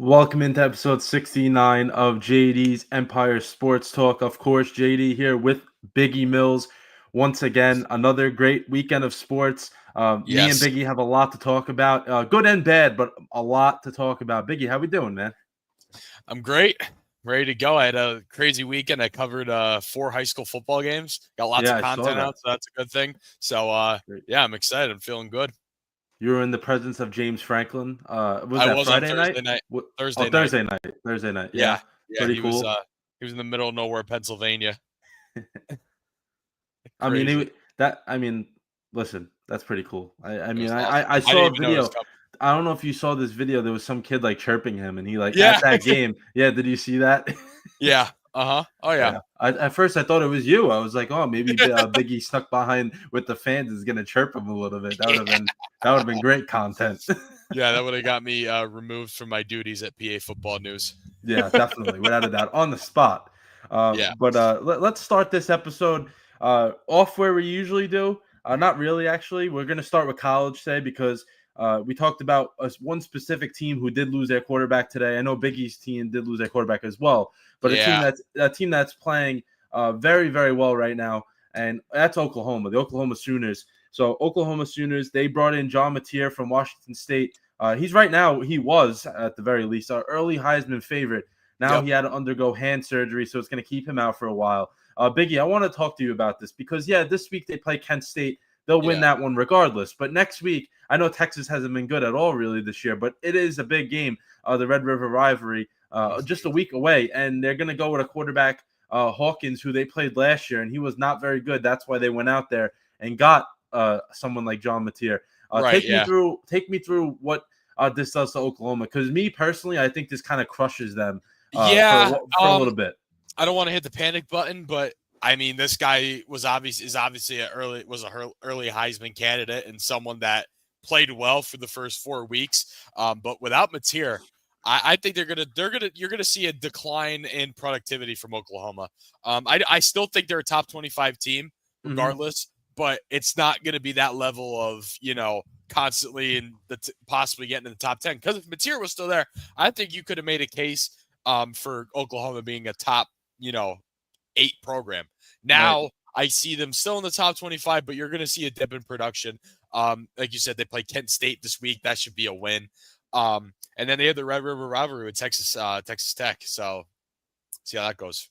Welcome into episode 69 of JD's Empire Sports Talk. Of course, JD here with Biggie Mills. Once again, another great weekend of sports. Me and Biggie have a lot to talk about, good and bad, but a lot to talk about. Biggie, how we doing, man? I'm great. Ready to go. I had a crazy weekend. I covered 4 high school football games. Got lots of content out, so that's a good thing. So, I'm excited. I'm feeling good. You were in the presence of James Franklin. Was that Friday night? Thursday night. Yeah. Pretty cool. He was in the middle of nowhere, Pennsylvania. Listen, that's pretty cool. I saw a video. I don't know if you saw this video. There was some kid like chirping him, and he at that game. Yeah, did you see that? Yeah. Oh yeah. At first I thought it was you. I was like, oh, maybe Biggie stuck behind with the fans is gonna chirp him a little bit. That would have been great content. Yeah, that would have got me removed from my duties at PA Football News. Yeah, definitely, without a doubt, on the spot. But let's start this episode off where we usually do. Not really, actually. We're gonna start with college today because we talked about one specific team who did lose their quarterback today. I know Biggie's team did lose their quarterback as well, but a team that's playing very, very well right now, and that's Oklahoma, the Oklahoma Sooners. So Oklahoma Sooners, they brought in John Mateer from Washington State. He was at the very least our early Heisman favorite. Now he had to undergo hand surgery, so it's going to keep him out for a while. Biggie, I want to talk to you about this because this week they play Kent State. They'll win that one regardless. But next week, I know Texas hasn't been good at all really this year, but it is a big game, the Red River rivalry, just a week away. And they're going to go with a quarterback, Hawkins, who they played last year, and he was not very good. That's why they went out there and got someone like John Mateer. Take me through what this does to Oklahoma, because me personally, I think this kind of crushes them for a little bit. I don't want to hit the panic button, but I mean, this guy is obviously an early Heisman candidate and someone that played well for the first 4 weeks. But without Mateer, I think you're gonna see a decline in productivity from Oklahoma. I still think they're a top 25 team regardless, but it's not gonna be that level of constantly in possibly getting in the top 10. Because if Mateer was still there, I think you could have made a case for Oklahoma being a top 8 program. Now I see them still in the top 25, but you're going to see a dip in production. Like you said, they play Kent State this week. That should be a win. And then they have the Red River rivalry with Texas Tech. So see how that goes.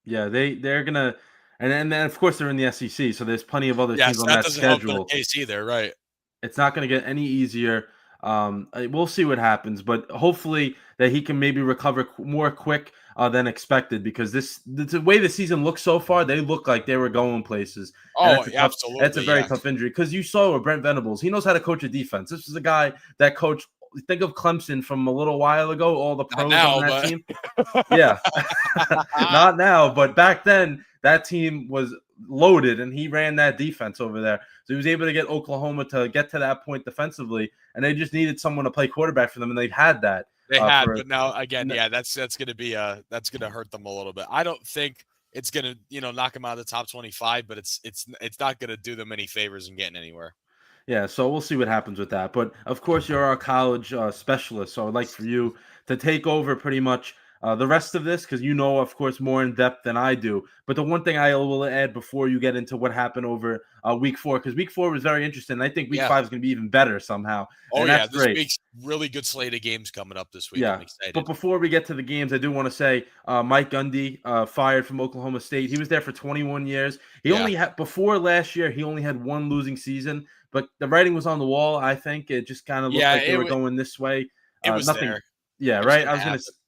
Yeah, they're gonna, and then of course they're in the SEC. So there's plenty of other teams on that schedule. Help the case either, right? It's not going to get any easier. We'll see what happens, but hopefully that he can maybe recover more quick than expected, because the way the season looks so far, they look like they were going places. Absolutely. That's a very tough injury, because you saw with Brent Venables, he knows how to coach a defense. This is a guy that coached think of Clemson from a little while ago, all the Not pros on now, that but team. Yeah, not now, but back then that team was loaded, and he ran that defense over there. So he was able to get Oklahoma to get to that point defensively, and they just needed someone to play quarterback for them, and they've had that. they had, but now again, yeah, that's gonna be that's gonna hurt them a little bit. I don't think it's gonna knock them out of the top 25, but it's not gonna do them any favors in getting anywhere. Yeah, so we'll see what happens with that. But of course, you're our college specialist, so I'd like for you to take over pretty much the rest of this because you know, of course, more in depth than I do. But the one thing I will add before you get into what happened over week 4, because week 4 was very interesting. I think week Yeah. 5 is going to be even better somehow. Oh and yeah, that's this great. week's really good slate of games coming up this week. Yeah, I'm excited. but before we get to the games, I do want to say Mike Gundy fired from Oklahoma State. He was there for 21 years. He only had before last year. He only had one losing season, but the writing was on the wall. I think it just kind of looked like they were going this way. It was nothing. there. Yeah, right. I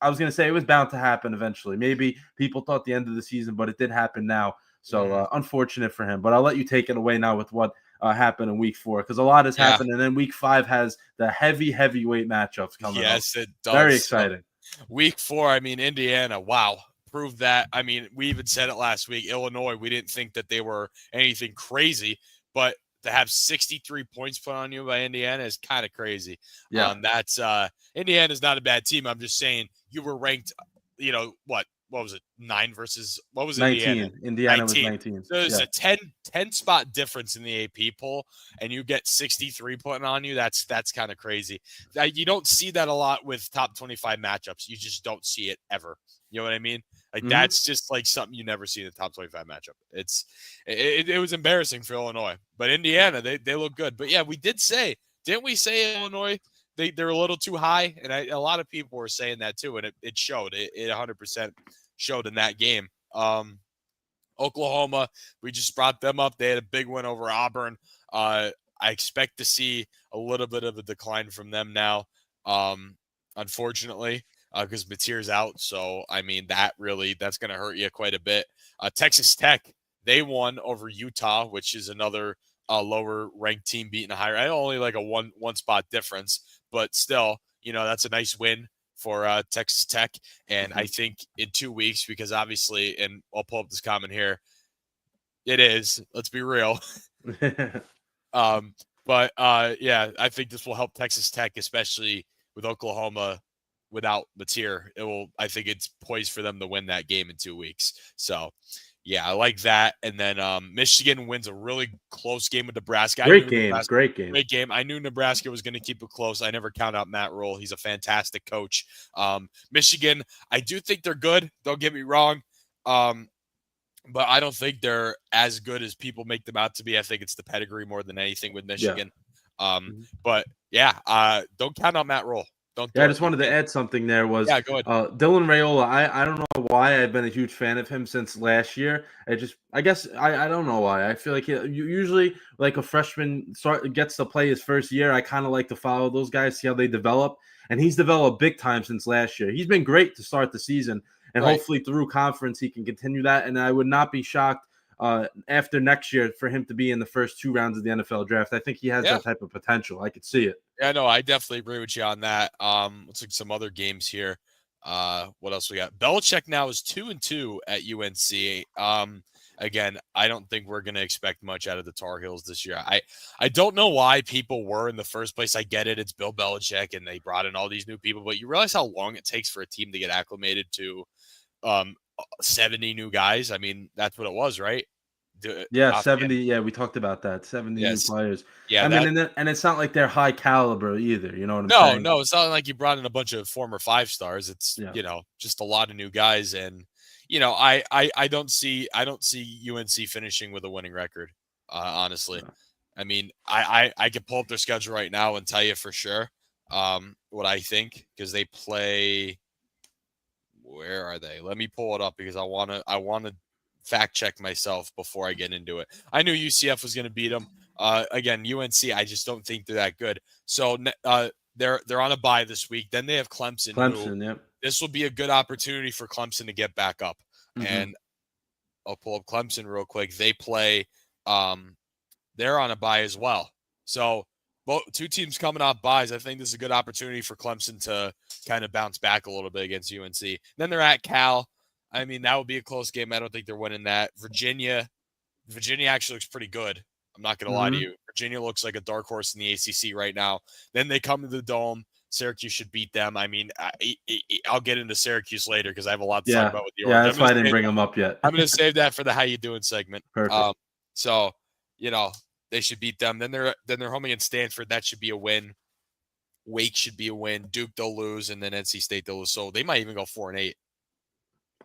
was gonna say it was bound to happen eventually. Maybe people thought the end of the season, but it did happen now. So unfortunate for him. But I'll let you take it away now with what happened in week 4 because a lot has happened, and then week 5 has the heavyweight matchups coming up. Yes, it does. Very exciting. Week 4, I mean, Indiana, wow, proved that. I mean, we even said it last week. Illinois, we didn't think that they were anything crazy, but to have 63 points put on you by Indiana is kind of crazy. Yeah, that's Indiana's not a bad team. I'm just saying you were ranked. What was it? 9 versus what was 19. Indiana 19. was 19. So there's a 10 spot difference in the AP poll, and you get 63 putting on you. That's kind of crazy. You don't see that a lot with top 25 matchups. You just don't see it ever. You know what I mean? Like that's just like something you never see in the top 25 matchup. It was embarrassing for Illinois, but Indiana they look good. But yeah, we didn't we say Illinois? They're a little too high, and a lot of people were saying that too, and it showed. It 100% showed in that game. Oklahoma, we just brought them up. They had a big win over Auburn. I expect to see a little bit of a decline from them now, unfortunately, because Mateer's out. So, I mean, that's going to hurt you quite a bit. Texas Tech, they won over Utah, which is another lower ranked team beating a higher. I only like a one spot difference, but still, that's a nice win for Texas Tech. And I think in 2 weeks, because obviously, and I'll pull up this comment here, it is, let's be real. But yeah, I think this will help Texas Tech, especially with Oklahoma without Mateer. I think it's poised for them to win that game in 2 weeks. So yeah, I like that. And then Michigan wins a really close game with Nebraska. Great game. I knew Nebraska was going to keep it close. I never count out Matt Rule. He's a fantastic coach. Michigan, I do think they're good. Don't get me wrong. But I don't think they're as good as people make them out to be. I think it's the pedigree more than anything with Michigan. Yeah. But yeah, don't count out Matt Rule. I just wanted to add something there was go ahead. Dylan Raiola. I don't know why I've been a huge fan of him since last year. I guess I don't know why. I feel like usually like a freshman gets to play his first year. I kind of like to follow those guys, see how they develop. And he's developed big time since last year. He's been great to start the season. And hopefully through conference he can continue that. And I would not be shocked after next year for him to be in the first 2 rounds of the NFL draft. I think he has that type of potential. I could see it. Yeah, no, I definitely agree with you on that. Let's look at some other games here. What else we got? Belichick now is 2-2 at UNC. Again, I don't think we're going to expect much out of the Tar Heels this year. I don't know why people were in the first place. I get it. It's Bill Belichick, and they brought in all these new people. But you realize how long it takes for a team to get acclimated to 70 new guys? I mean, that's what it was, right? 70. Yeah, we talked about that. 70 new players. Yeah, I mean, and it's not like they're high caliber either. You know what I'm saying? No, it's not like you brought in a bunch of former 5 stars. It's just a lot of new guys, and I don't see UNC finishing with a winning record. Honestly, I mean, I could pull up their schedule right now and tell you for sure what I think because they play. Where are they? Let me pull it up because I want to fact check myself before I get into it. I knew UCF was going to beat them. Again, UNC, I just don't think they're that good. So they're on a bye this week. Then they have Clemson. Yep. This will be a good opportunity for Clemson to get back up. And I'll pull up Clemson real quick. They play. They're on a bye as well. So two teams coming off buys. I think this is a good opportunity for Clemson to kind of bounce back a little bit against UNC. Then they're at Cal. I mean, that would be a close game. I don't think they're winning that. Virginia actually looks pretty good. I'm not going to lie to you. Virginia looks like a dark horse in the ACC right now. Then they come to the Dome. Syracuse should beat them. I mean, I'll get into Syracuse later because I have a lot to talk about with the Orange. Yeah, that's why I didn't bring them up yet. I'm going to save that for the How You Doing segment. Perfect. So, they should beat them. Then they're home against Stanford. That should be a win. Wake should be a win. Duke they'll lose, and then NC State they'll lose. So they might even go 4-8.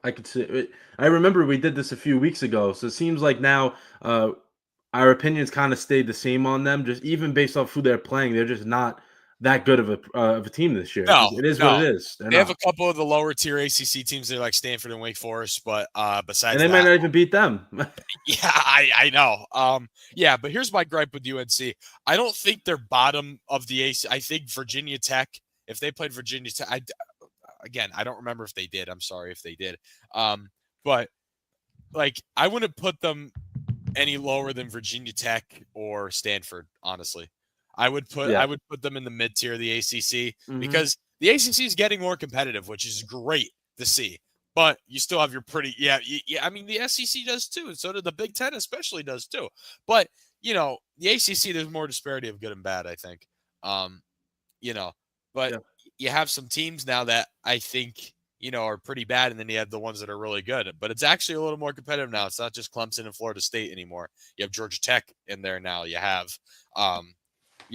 I could see it. I remember we did this a few weeks ago, so it seems like now our opinions kind of stayed the same on them. Just even based off who they're playing, they're just not that good of a team this year. No, it is what it is. They have a couple of the lower tier ACC teams. They're like Stanford and Wake Forest, but besides, and they might not even beat them. Yeah, I know. Yeah, but here's my gripe with UNC. I don't think they're bottom of the ACC. I think Virginia Tech, if they played Virginia Tech, I don't remember if they did. I'm sorry if they did. But like I wouldn't put them any lower than Virginia Tech or Stanford, honestly. I would put them in the mid tier of the ACC because the ACC is getting more competitive, which is great to see. But you still have your I mean, the SEC does too, and so did the Big Ten, especially does too. But the ACC, there's more disparity of good and bad, I think. But you have some teams now that I think are pretty bad, and then you have the ones that are really good. But it's actually a little more competitive now. It's not just Clemson and Florida State anymore. You have Georgia Tech in there now. You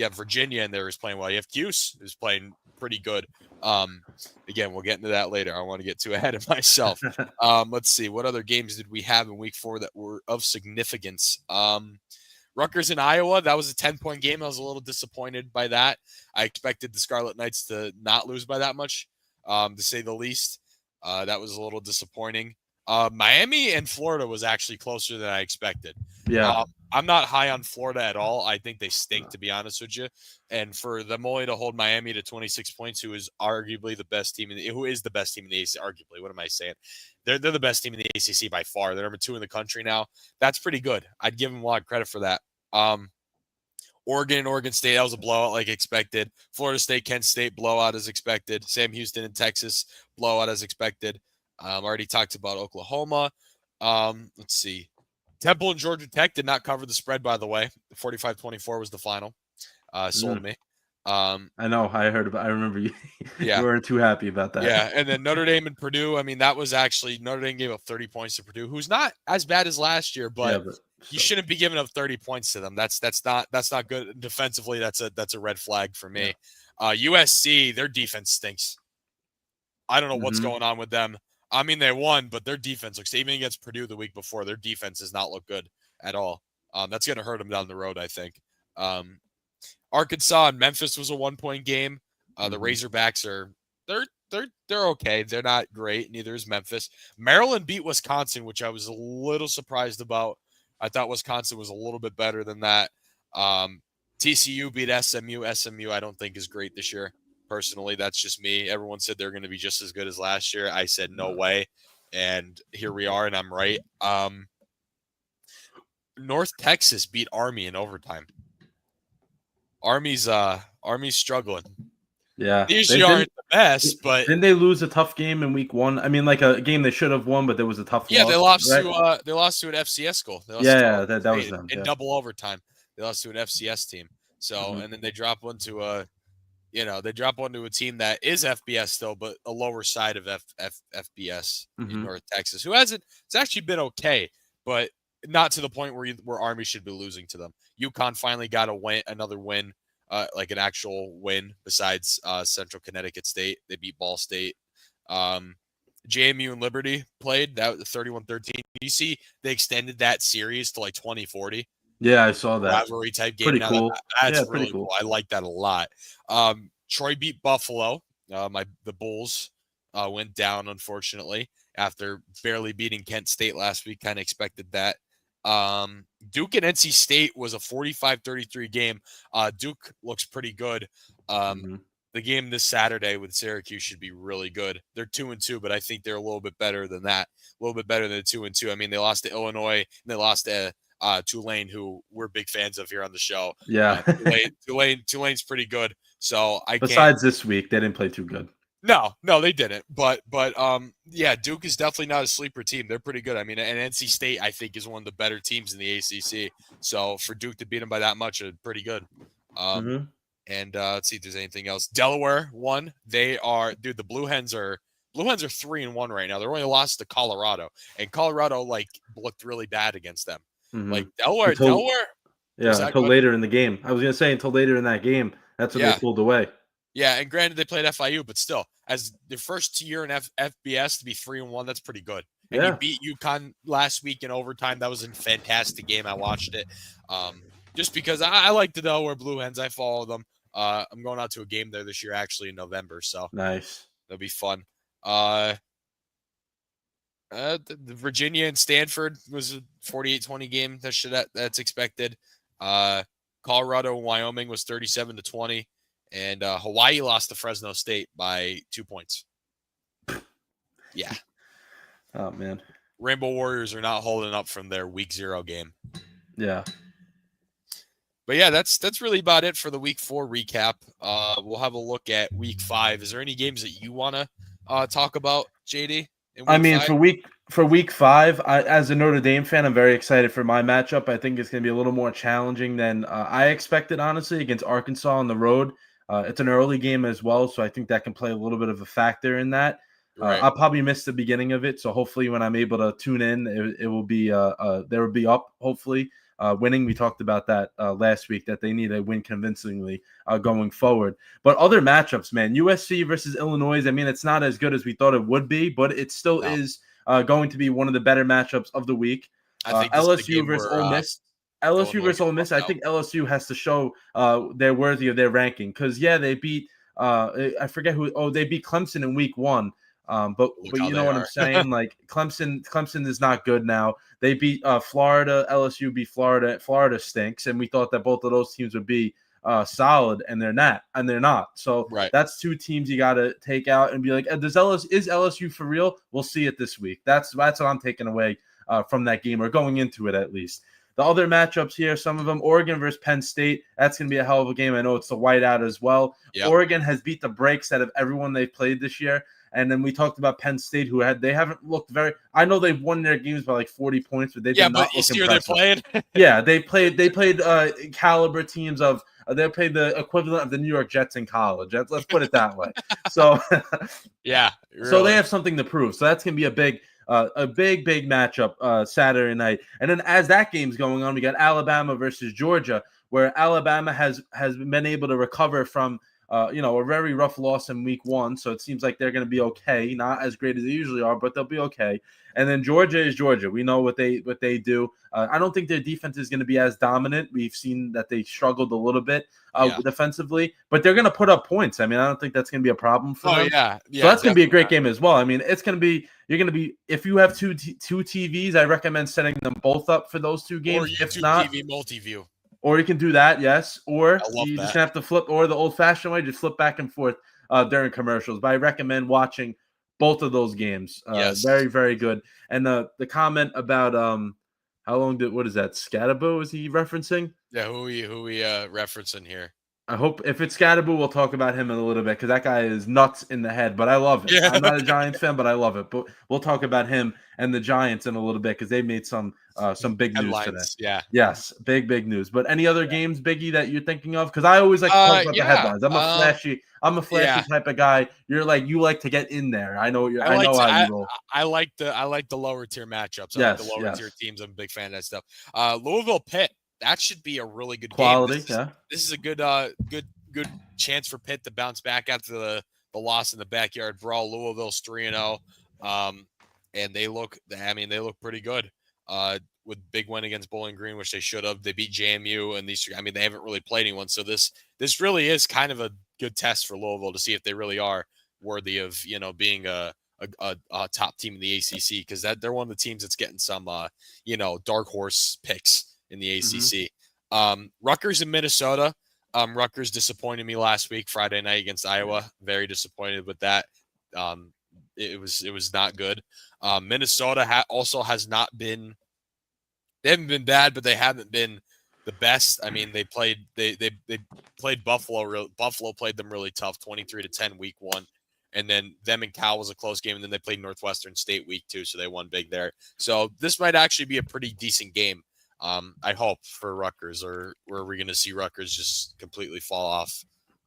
have Virginia in there who's playing well. You have Cuse who's playing pretty good. Again, we'll get into that later. I don't want to get too ahead of myself. Let's see. What other games did we have in week 4 that were of significance? Rutgers in Iowa, that was a 10-point game. I was a little disappointed by that. I expected the Scarlet Knights to not lose by that much, to say the least. That was a little disappointing. Miami and Florida was actually closer than I expected. Yeah. I'm not high on Florida at all. I think they stink, to be honest with you. And for them only to hold Miami to 26 points, who is arguably the best team who is the best team in the ACC, arguably, what am I saying? They're the best team in the ACC by far. They're number 2 in the country now. That's pretty good. I'd give them a lot of credit for that. Oregon and Oregon State, that was a blowout like expected. Florida State, Kent State, blowout as expected. Sam Houston and Texas, blowout as expected. Already talked about Oklahoma. Let's see. Temple and Georgia Tech did not cover the spread, by the way. 45-24 was the final. Sold me. I know. I remember you. Yeah. You weren't too happy about that. Yeah, and then Notre Dame and Purdue. I mean, that was actually Notre Dame gave up 30 points to Purdue, who's not as bad as last year, but you shouldn't be giving up 30 points to them. That's not good defensively. That's a red flag for me. USC, their defense stinks. I don't know what's going on with them. I mean, they won, but their defense looks, even against Purdue the week before, their defense does not look good at all. That's going to hurt them down the road, I think. Arkansas and Memphis was a 1-point game. The Razorbacks they're okay. They're not great. Neither is Memphis. Maryland beat Wisconsin, which I was a little surprised about. I thought Wisconsin was a little bit better than that. TCU beat SMU. SMU I don't think is great this year. Personally, that's just me. Everyone said they're going to be just as good as last year. I said no way, and here we are, and I'm right. North Texas beat Army in overtime. Army's struggling. Yeah, they usually aren't the best, but didn't they lose a tough game in week 1? I mean, like a game they should have won, but there was a tough. Yeah, loss, they lost to an FCS school. That was them in double overtime. They lost to an FCS team. So and then they drop one to a. They drop one to a team that is FBS still, but a lower side of FBS in North Texas, it's actually been okay, but not to the point where Army should be losing to them. UConn finally got another win, like an actual win besides Central Connecticut State. They beat Ball State. JMU and Liberty played that 31-13. You see, they extended that series to like 2040. Yeah, I saw that. Rivalry type game. Pretty cool. That's really cool. I like that a lot. Troy beat Buffalo. The Bulls went down, unfortunately, after barely beating Kent State last week. Kind of expected that. Duke and NC State was a 45-33 game. Duke looks pretty good. The game this Saturday with Syracuse should be really good. They're 2-2, but I think they're a little bit better than that. A little bit better than 2-2. I mean, they lost to Illinois and they lost to Tulane, who we're big fans of here on the show. Yeah. Tulane's pretty good. So Besides this week, they didn't play too good. No, they didn't. But yeah, Duke is definitely not a sleeper team. They're pretty good. I mean, and NC State, I think, is one of the better teams in the ACC. So for Duke to beat them by that much, is pretty good. And let's see if there's anything else. Delaware won. They are, dude. The Blue Hens are 3-1 right now. They're only lost to Colorado, and Colorado looked really bad against them. Like Delaware. Yeah, until later in the game. I was gonna say until later in that game. That's when they pulled away. Yeah, and granted they played FIU, but still, as the first year in FBS to be 3-1, that's pretty good. And you beat UConn last week in overtime. That was a fantastic game. I watched it. Just because I like the Delaware Blue Hens. I follow them. I'm going out to a game there this year, actually in November. So nice. That'll be fun. The Virginia and Stanford was a 48-20 game. That's expected. Colorado and Wyoming was 37-20. And Hawaii lost to Fresno State by 2 points. Yeah. Oh, man. Rainbow Warriors are not holding up from their week 0 game. Yeah. But yeah, that's really about it for the week 4 recap. We'll have a look at week 5. Is there any games that you want to talk about, JD? I mean, 5? for week 5, as a Notre Dame fan, I'm very excited for my matchup. I think it's going to be a little more challenging than I expected, honestly, against Arkansas on the road. It's an early game as well, so I think that can play a little bit of a factor in that. Right. I'll probably miss the beginning of it, so hopefully when I'm able to tune in, it will be there will be up, hopefully. Winning, we talked about that last week, that they need to win convincingly going forward. But other matchups, man, USC versus Illinois, I mean, it's not as good as we thought it would be, but it still is going to be one of the better matchups of the week. I think LSU versus Ole Miss. LSU versus Ole Miss, I think LSU has to show they're worthy of their ranking because, they beat I forget who. Oh, they beat Clemson in week 1. But you know what I'm saying? Like Clemson is not good now. They beat Florida. LSU beat Florida. Florida stinks, and we thought that both of those teams would be solid, and they're not. So that's 2 teams you got to take out and be like, is LSU for real? We'll see it this week. That's what I'm taking away from that game, or going into it at least. The other matchups here, some of them, Oregon versus Penn State. That's going to be a hell of a game. I know it's the whiteout as well. Yep. Oregon has beat the brakes out of everyone they've played this year. And then we talked about Penn State, they haven't looked very. I know they've won their games by like 40 points, but they've been not looking impressive. They're playing. Yeah, they played caliber teams of. They played the equivalent of the New York Jets in college. Let's put it that way. So yeah, really. So they have something to prove. So that's gonna be a big matchup Saturday night. And then as that game's going on, we got Alabama versus Georgia, where Alabama has been able to recover from a very rough loss in week 1. So it seems like they're going to be okay. Not as great as they usually are, but they'll be okay. And then Georgia is Georgia. We know what they do. I don't think their defense is going to be as dominant. We've seen that they struggled a little bit defensively, but they're going to put up points. I mean, I don't think that's going to be a problem for them. Yeah. So that's going to be a great game as well. I mean, it's going to be if you have two TVs, I recommend setting them both up for those 2 games. Or if not, TV multi-view. Or you can do that, yes. Or you just have to flip, or the old-fashioned way, just flip back and forth during commercials. But I recommend watching both of those games. Yes. Very, very good. And the comment about what is that? Scadaboo is he referencing? Yeah, who we referencing here? I hope if it's Scadaboo, we'll talk about him in a little bit because that guy is nuts in the head. But I love it. Yeah. I'm not a Giants fan, but I love it. But we'll talk about him and the Giants in a little bit because they made some big news today. Yeah. Yes, big news. But any other games, Biggie, that you're thinking of? Because I always like to talk about the headlines. I'm a flashy type of guy. You like to get in there. I know how you roll. I like the lower tier matchups. I like the lower tier teams. I'm a big fan of that stuff. Louisville Pitt. That should be a really good quality. Game. This is a good chance for Pitt to bounce back after the loss in the backyard brawl. Louisville's 3-0, and they look pretty good. With big win against Bowling Green, which they should have. They beat JMU, and they haven't really played anyone. So this really is kind of a good test for Louisville to see if they really are worthy of being a top team in the ACC, because they're one of the teams that's getting some dark horse picks in the ACC. Rutgers in Minnesota. Rutgers disappointed me last week, Friday night against Iowa. Very disappointed with that. It was not good. Minnesota also has not been They haven't been bad, but they haven't been the best. I mean, they played Buffalo. Buffalo played them really tough, 23-10 week 1. And then them and Cal was a close game. And then they played Northwestern State week 2, so they won big there. So this might actually be a pretty decent game. I hope for Rutgers, or are we going to see Rutgers just completely fall off?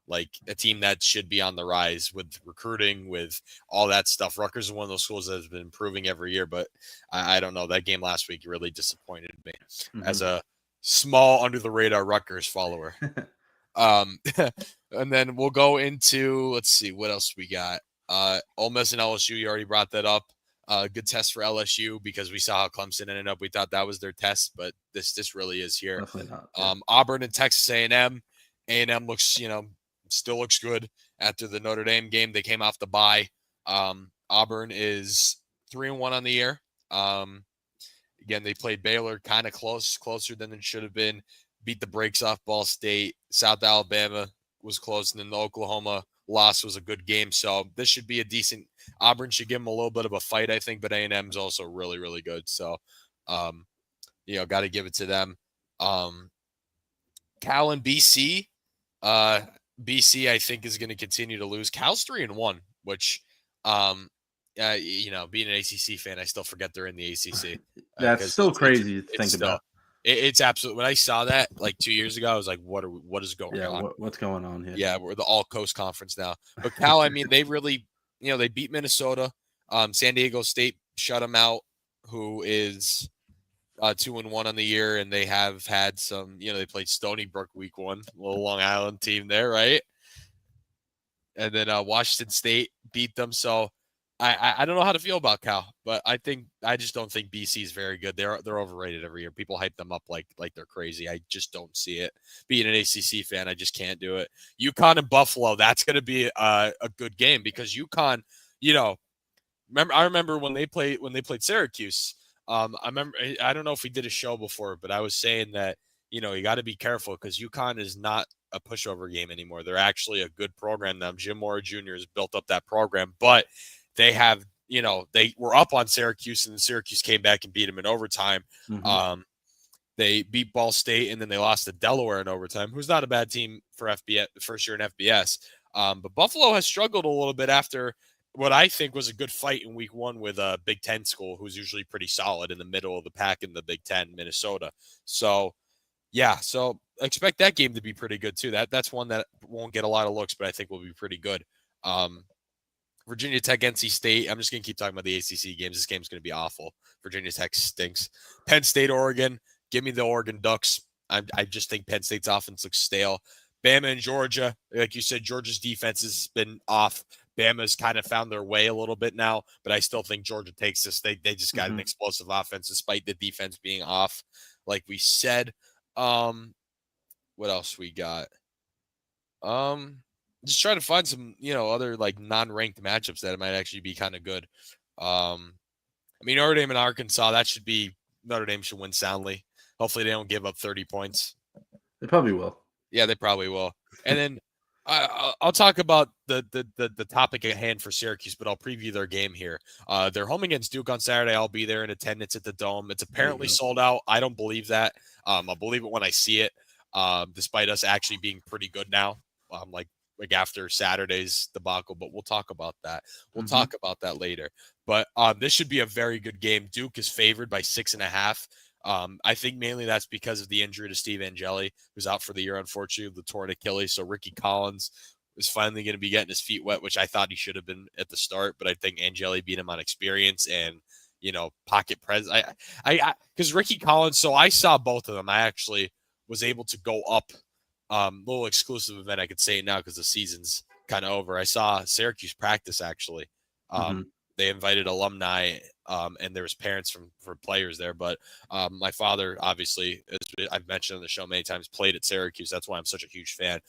Like a team that should be on the rise with recruiting, with all that stuff. Rutgers is one of those schools that has been improving every year, but I don't know. That game last week really disappointed me as a small under the radar Rutgers follower. And then we'll go into, let's see, what else we got. Ole Miss and LSU, you already brought that up. Good test for LSU because we saw how Clemson ended up. We thought that was their test, but this really is here. Definitely not. Yeah. Auburn and Texas A&M. A&M looks, still looks good after the Notre Dame game. They came off the bye. Auburn is 3-1 on the year. Again, they played Baylor kind of closer than it should have been. Beat the brakes off Ball State. South Alabama was close, and then the Oklahoma loss was a good game. So this should be a decent. Auburn should give them a little bit of a fight, I think, but A&M is also really, really good. So, got to give it to them. Cal and BC. BC, I think, is going to continue to lose. Cal's 3-1, which, being an ACC fan, I still forget they're in the ACC. That's still crazy to think about. It's absolutely. When I saw that like 2 years ago, I was like, "What is going on? What's going on here?" Yeah, we're the All Coast Conference now. But Cal, I mean, they really, they beat Minnesota. San Diego State shut them out, who is 2-1 on the year, and they have had some. They played Stony Brook week 1, little Long Island team there, right? And then Washington State beat them. So I don't know how to feel about Cal, but I just don't think BC is very good. They're overrated every year. People hype them up like they're crazy. I just don't see it. Being an ACC fan, I just can't do it. UConn and Buffalo, that's going to be a good game because UConn, I remember when they played Syracuse. I don't know if we did a show before, but I was saying that you got to be careful because UConn is not a pushover game anymore. They're actually a good program now. Jim Mora Jr. has built up that program, but they have, they were up on Syracuse, and Syracuse came back and beat them in overtime. Mm-hmm. They beat Ball State, and then they lost to Delaware in overtime, who's not a bad team for FBS, first year in FBS. But Buffalo has struggled a little bit after what I think was a good fight in week 1 with a Big Ten school who's usually pretty solid in the middle of the pack in the Big Ten, Minnesota. So, so expect that game to be pretty good too. That's one that won't get a lot of looks, but I think will be pretty good. Virginia Tech, NC State. I'm just going to keep talking about the ACC games. This game's going to be awful. Virginia Tech stinks. Penn State, Oregon. Give me the Oregon Ducks. I just think Penn State's offense looks stale. Bama and Georgia. Like you said, Georgia's defense has been off. Bama's kind of found their way a little bit now, but I still think Georgia takes this. They just got an explosive offense despite the defense being off, like we said. What else we got? Just try to find some, other like non-ranked matchups that might actually be kind of good. Notre Dame and Arkansas, Notre Dame should win soundly. Hopefully they don't give up 30 points. They probably will. Yeah, they probably will. And then I'll talk about the topic at hand for Syracuse, but I'll preview their game here. They're home against Duke on Saturday. I'll be there in attendance at the Dome. It's apparently sold out. I don't believe that. I'll believe it when I see it, despite us actually being pretty good now. Like after Saturday's debacle, but we'll talk about that. We'll talk about that later. But this should be a very good game. Duke is favored by 6.5. I think mainly that's because of the injury to Steve Angeli, who's out for the year, unfortunately, with the torn Achilles. So Ricky Collins is finally going to be getting his feet wet, which I thought he should have been at the start. But I think Angeli beat him on experience and, pocket presence. Because Ricky Collins, so I saw both of them. I actually was able to go up. Little exclusive event, I could say it now because the season's kind of over. I saw Syracuse practice actually. They invited alumni and there was parents for players there. But my father, obviously, as I've mentioned on the show many times, played at Syracuse. That's why I'm such a huge fan.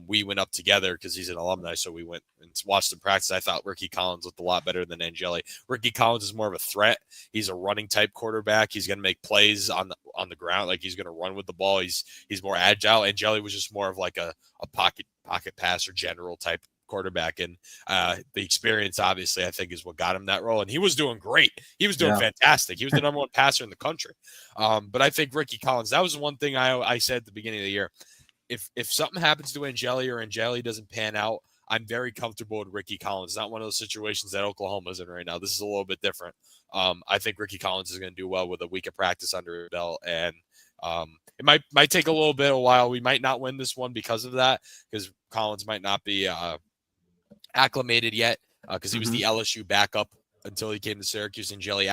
We went up together because he's an alumni, so we went and watched him practice. I thought Ricky Collins looked a lot better than Angeli. Ricky Collins is more of a threat. He's a running type quarterback. He's going to make plays on the ground, like he's going to run with the ball. He's more agile. Angeli was just more of like a pocket passer, general type quarterback, and the experience, obviously, I think is what got him that role. And he was doing great. He was doing fantastic. He was the number one passer in the country. But I think Ricky Collins, that was one thing I said at the beginning of the year. If something happens to Angeli or Angeli doesn't pan out, I'm very comfortable with Ricky Collins. Not one of those situations that Oklahoma's in right now. This is a little bit different. I think Ricky Collins is going to do well with a week of practice under his belt, and it might take a little bit of a while. We might not win this one because of that, because Collins might not be acclimated yet, because he was the LSU backup until he came to Syracuse. And Angeli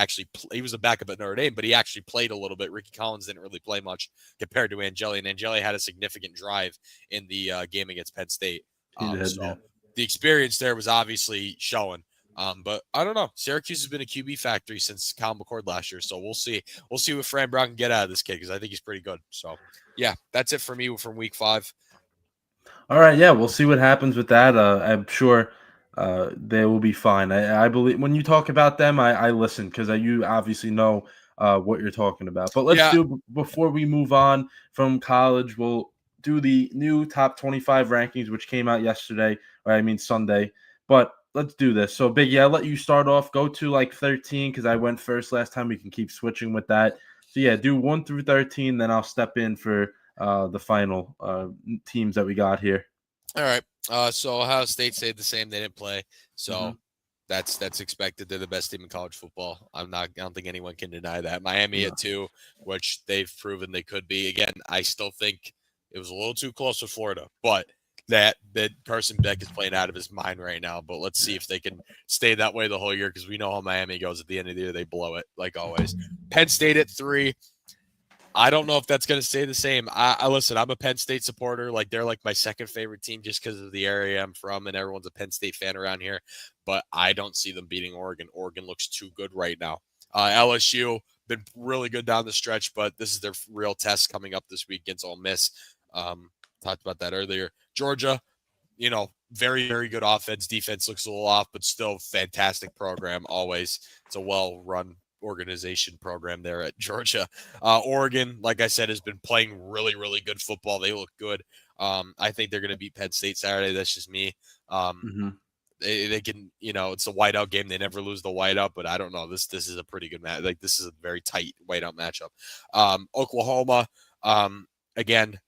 he was a backup at Notre Dame, but he actually played a little bit. Ricky Collins didn't really play much compared to Angeli, and Angeli had a significant drive in the game against Penn State. The experience there was obviously showing. But I don't know. Syracuse has been a QB factory since Kyle McCord last year, so we'll see. We'll see what Fran Brown can get out of this kid, because I think he's pretty good. So, yeah, that's it for me from Week 5. All right, yeah, we'll see what happens with that. I'm sure they will be fine. I believe when you talk about them, I listen, because you obviously know what you're talking about. But let's do, before we move on from college, we'll do the new top 25 rankings, which came out yesterday, or I mean Sunday. But let's do this. So, Biggie, I'll let you start off. Go to like 13, because I went first last time. We can keep switching with that. So, yeah, do 1 through 13, then I'll step in for the final teams that we got here. All right. So Ohio State stayed the same. They didn't play. So that's expected. They're the best team in college football. I don't think anyone can deny that. Miami at 2, which they've proven they could be. Again, I still think it was a little too close with Florida, but that Carson Beck is playing out of his mind right now. But let's see if they can stay that way the whole year, because we know how Miami goes at the end of the year. They blow it like always. Penn State at 3. I don't know if that's going to stay the same. I listen, I'm a Penn State supporter. Like, they're like my second favorite team just because of the area I'm from, and everyone's a Penn State fan around here. But I don't see them beating Oregon. Oregon looks too good right now. LSU been really good down the stretch, but this is their real test coming up this week against Ole Miss. Talked about that earlier. Georgia, very, very good offense. Defense looks a little off, but still fantastic program always. It's a well-run organization program there at Georgia. Oregon, like I said, has been playing really, really good football. They look good. I think they're going to beat Penn State Saturday. That's just me. They can, it's a whiteout game. They never lose the whiteout, but I don't know. This is a pretty good match. Like, this is a very tight whiteout matchup. Oklahoma, again,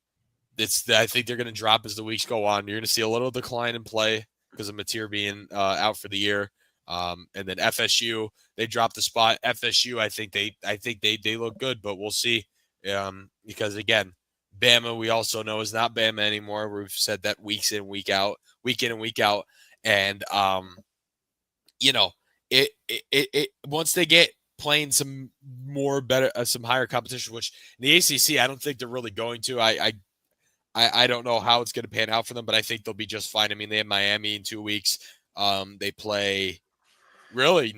I think they're going to drop as the weeks go on. You're going to see a little decline in play because of Mateer being out for the year. And then FSU, they dropped the spot. FSU, I think they look good, but we'll see. Because again, Bama, we also know, is not Bama anymore. We've said that week in and week out. And it once they get playing some more better, some higher competition, which in the ACC, I don't think they're really going to. I don't know how it's going to pan out for them, but I think they'll be just fine. I mean, they have Miami in 2 weeks. They play. Really,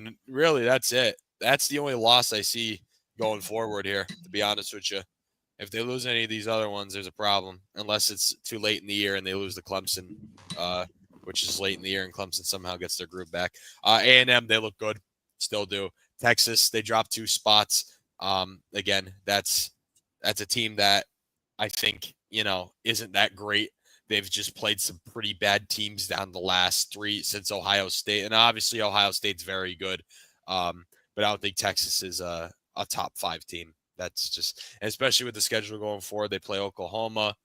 that's it. That's the only loss I see going forward here, to be honest with you. If they lose any of these other ones, there's a problem, unless it's too late in the year and they lose to Clemson, which is late in the year, and Clemson somehow gets their group back. A&M, they look good, still do. Texas, they dropped 2 spots. Again, that's a team that I think, isn't that great. They've just played some pretty bad teams down the last 3 since Ohio State. And obviously Ohio State's very good. But I don't think Texas is a top 5 team. That's just, especially with the schedule going forward, they play Oklahoma.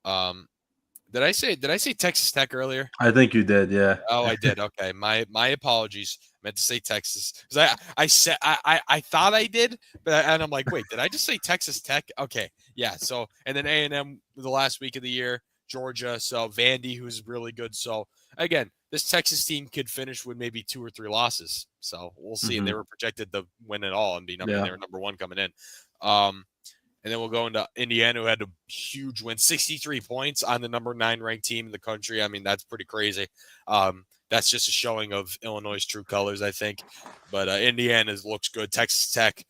Did I say Texas Tech earlier? I think you did, yeah. Oh, I did. Okay. My apologies. I meant to say Texas, because I thought I did, and I'm like, wait, did I just say Texas Tech? Okay. Yeah. So, and then A&M the last week of the year. Georgia, so Vandy, who's really good. So again, this Texas team could finish with maybe 2 or 3 losses. So we'll see. And they were projected to win it all and be they were number 1 coming in. And then we'll go into Indiana, who had a huge win, 63 points on the number 9 ranked team in the country. I mean, that's pretty crazy. That's just a showing of Illinois' true colors, I think. But Indiana looks good. Texas Tech,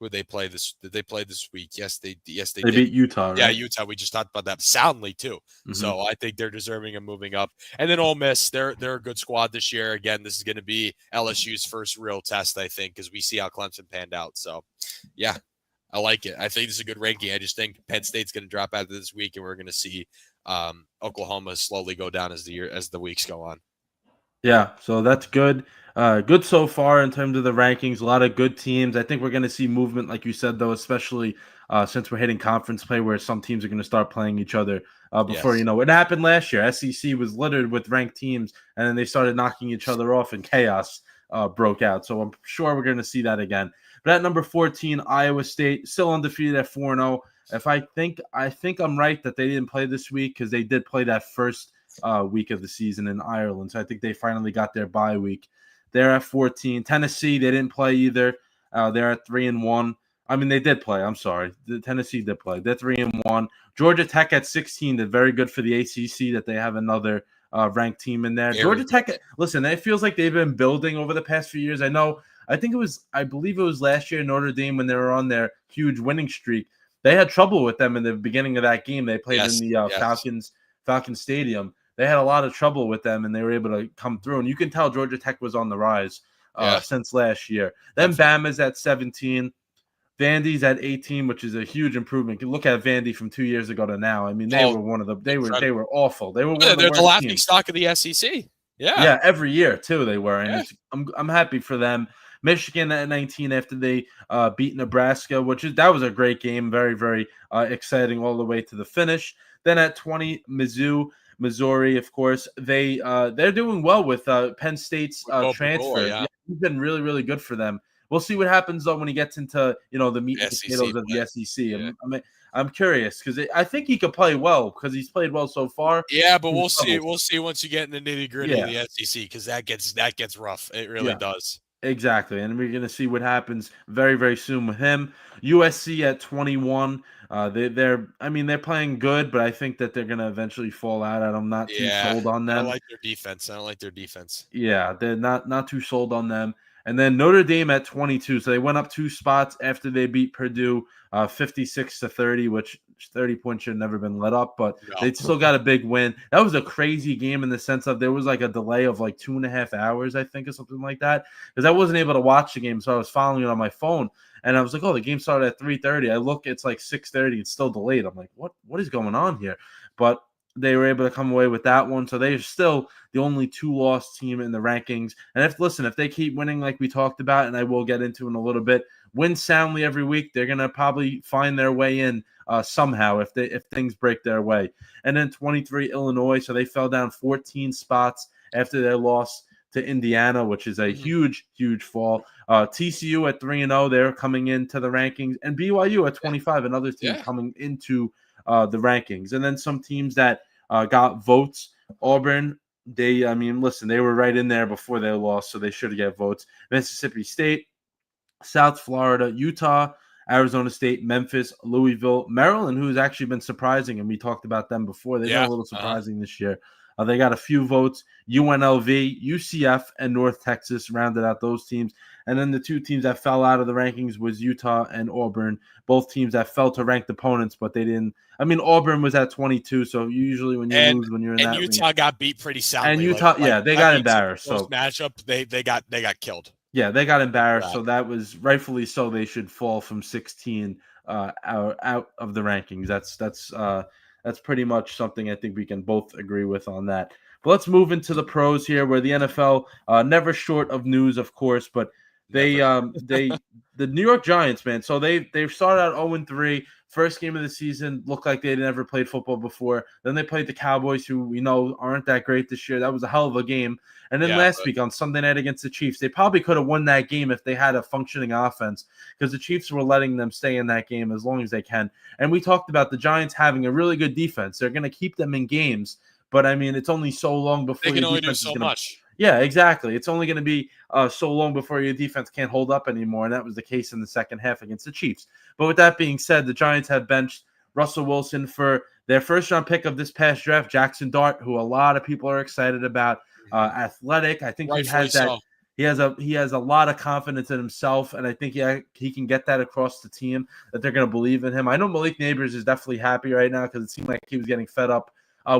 Who they play this? Did they play this week? Yes, they did. They beat Utah, right? Yeah, Utah. We just talked about that soundly too. So I think they're deserving of moving up. And then Ole Miss, they're a good squad this year. Again, this is going to be LSU's first real test, I think, because we see how Clemson panned out. So, yeah, I like it. I think this is a good ranking. I just think Penn State's going to drop out of this week, and we're going to see Oklahoma slowly go down as the weeks go on. Yeah, so that's good. Good so far in terms of the rankings. A lot of good teams. I think we're going to see movement, like you said, though, especially since we're hitting conference play, where some teams are going to start playing each other. Before Yes. it happened last year. SEC was littered with ranked teams, and then they started knocking each other off, and chaos broke out. So I'm sure we're going to see that again. But at number 14, Iowa State, still undefeated at 4-0. I think I'm right that they didn't play this week because they did play that first week of the season in Ireland. So I think they finally got their bye week. They're at 14. Tennessee, they didn't play either. They're at 3-1. I mean, they did play. I'm sorry. The Tennessee did play. They're 3-1. Georgia Tech at 16. They're very good for the ACC that they have another ranked team in there. Georgia Tech, listen, it feels like they've been building over the past few years. I believe it was last year Notre Dame when they were on their huge winning streak. They had trouble with them in the beginning of that game. They played in the Falcons Stadium. They had a lot of trouble with them, and they were able to come through. And you can tell Georgia Tech was on the rise since last year. Then Bama's at 17. Vandy's at 18, which is a huge improvement. You look at Vandy from 2 years ago to now. I mean, they were one of the they were awful. They were one of the worst laughing teams. stock of the SEC. Yeah, every year too they were, and I'm happy for them. Michigan at 19 after they beat Nebraska, that was a great game, very very exciting all the way to the finish. Then at 20, Missouri, of course, they're doing well with Penn State's transfer. Yeah, he's been really really good for them. We'll see what happens though when he gets into the meat and potatoes of the SEC. Yeah. I'm curious because I think he could play well because he's played well so far. Yeah, but we'll see. We'll see once you get in the nitty gritty of the SEC because that gets rough. It really does. Exactly, and we're gonna see what happens very very soon with him. USC at 21. They're playing good, but I think that they're gonna eventually fall out. I'm not too sold on them. I don't like their defense. Yeah, they're not too sold on them. And then Notre Dame at 22. So they went up 2 spots after they beat Purdue 56-30, which 30 points should have never been let up, but they still got a big win. That was a crazy game in the sense of there was like a delay of like 2.5 hours, I think, or something like that, because I wasn't able to watch the game, so I was following it on my phone. And I was like, oh, the game started at 3:30. I look, it's like 6:30. It's still delayed. I'm like, what is going on here? But they were able to come away with that one. So they're still the only 2-loss team in the rankings. And if they keep winning like we talked about, and I will get into in a little bit, win soundly every week, they're going to probably find their way in somehow if things break their way. And then 23, Illinois. So they fell down 14 spots after their loss to Indiana, which is a huge, huge fall. TCU at 3-0, they're coming into the rankings. And BYU at 25, another team coming into the rankings. And then some teams that got votes. Auburn, they were right in there before they lost, so they should get votes. Mississippi State, South Florida, Utah, Arizona State, Memphis, Louisville, Maryland, who's actually been surprising, and we talked about them before. They've been a little surprising this year. They got a few votes. UNLV, UCF, and North Texas rounded out those teams. And then the 2 teams that fell out of the rankings was Utah and Auburn, both teams that fell to ranked opponents, but they didn't. I mean, Auburn was at 22, so usually when you lose, when you're in that Utah got beat pretty soundly. And Utah, they got embarrassed. So matchup, they got killed. Yeah, they got embarrassed, so that was rightfully so. They should fall from 16 out of the rankings. That's pretty much something I think we can both agree with on that. But let's move into the pros here, where the NFL never short of news, of course, but the New York Giants, man. So they've started out 0-3. First game of the season looked like they'd never played football before. Then they played the Cowboys, who we know aren't that great this year. That was a hell of a game. And then last week on Sunday night against the Chiefs, they probably could have won that game if they had a functioning offense, because the Chiefs were letting them stay in that game as long as they can. And we talked about the Giants having a really good defense. They're going to keep them in games, but I mean, it's only so long before they can only do so much. Yeah, exactly. It's only going to be so long before your defense can't hold up anymore, and that was the case in the second half against the Chiefs. But with that being said, the Giants have benched Russell Wilson for their first-round pick of this past draft, Jackson Dart, who a lot of people are excited about. Athletic, I think he has that. So. He has a lot of confidence in himself, and I think he can get that across the team that they're going to believe in him. I know Malik Neighbors is definitely happy right now because it seemed like he was getting fed up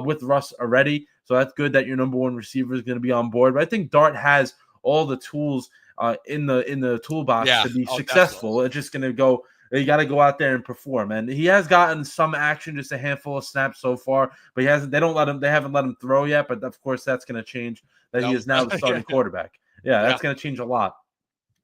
with Russ already. So that's good that your number one receiver is going to be on board. But I think Dart has all the tools in the toolbox to be successful. Definitely. It's just going to go You got to go out there and perform. And he has gotten some action, just a handful of snaps so far, but he hasn't. They haven't let him throw yet. But of course, that's going to change. That he No. is now the starting quarterback. Yeah, that's going to change a lot.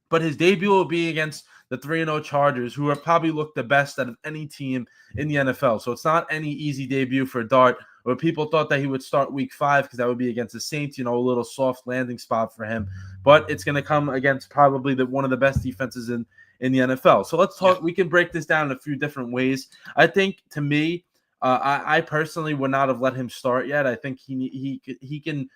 But his debut will be against the 3-0 Chargers, who are probably look the best out of any team in the NFL. So it's not any easy debut for Dart. Or people thought that he would start week 5 because that would be against the Saints, a little soft landing spot for him. But it's going to come against probably one of the best defenses in the NFL. So let's talk. Yeah. We can break this down in a few different ways. I think, to me, I personally would not have let him start yet. I think he can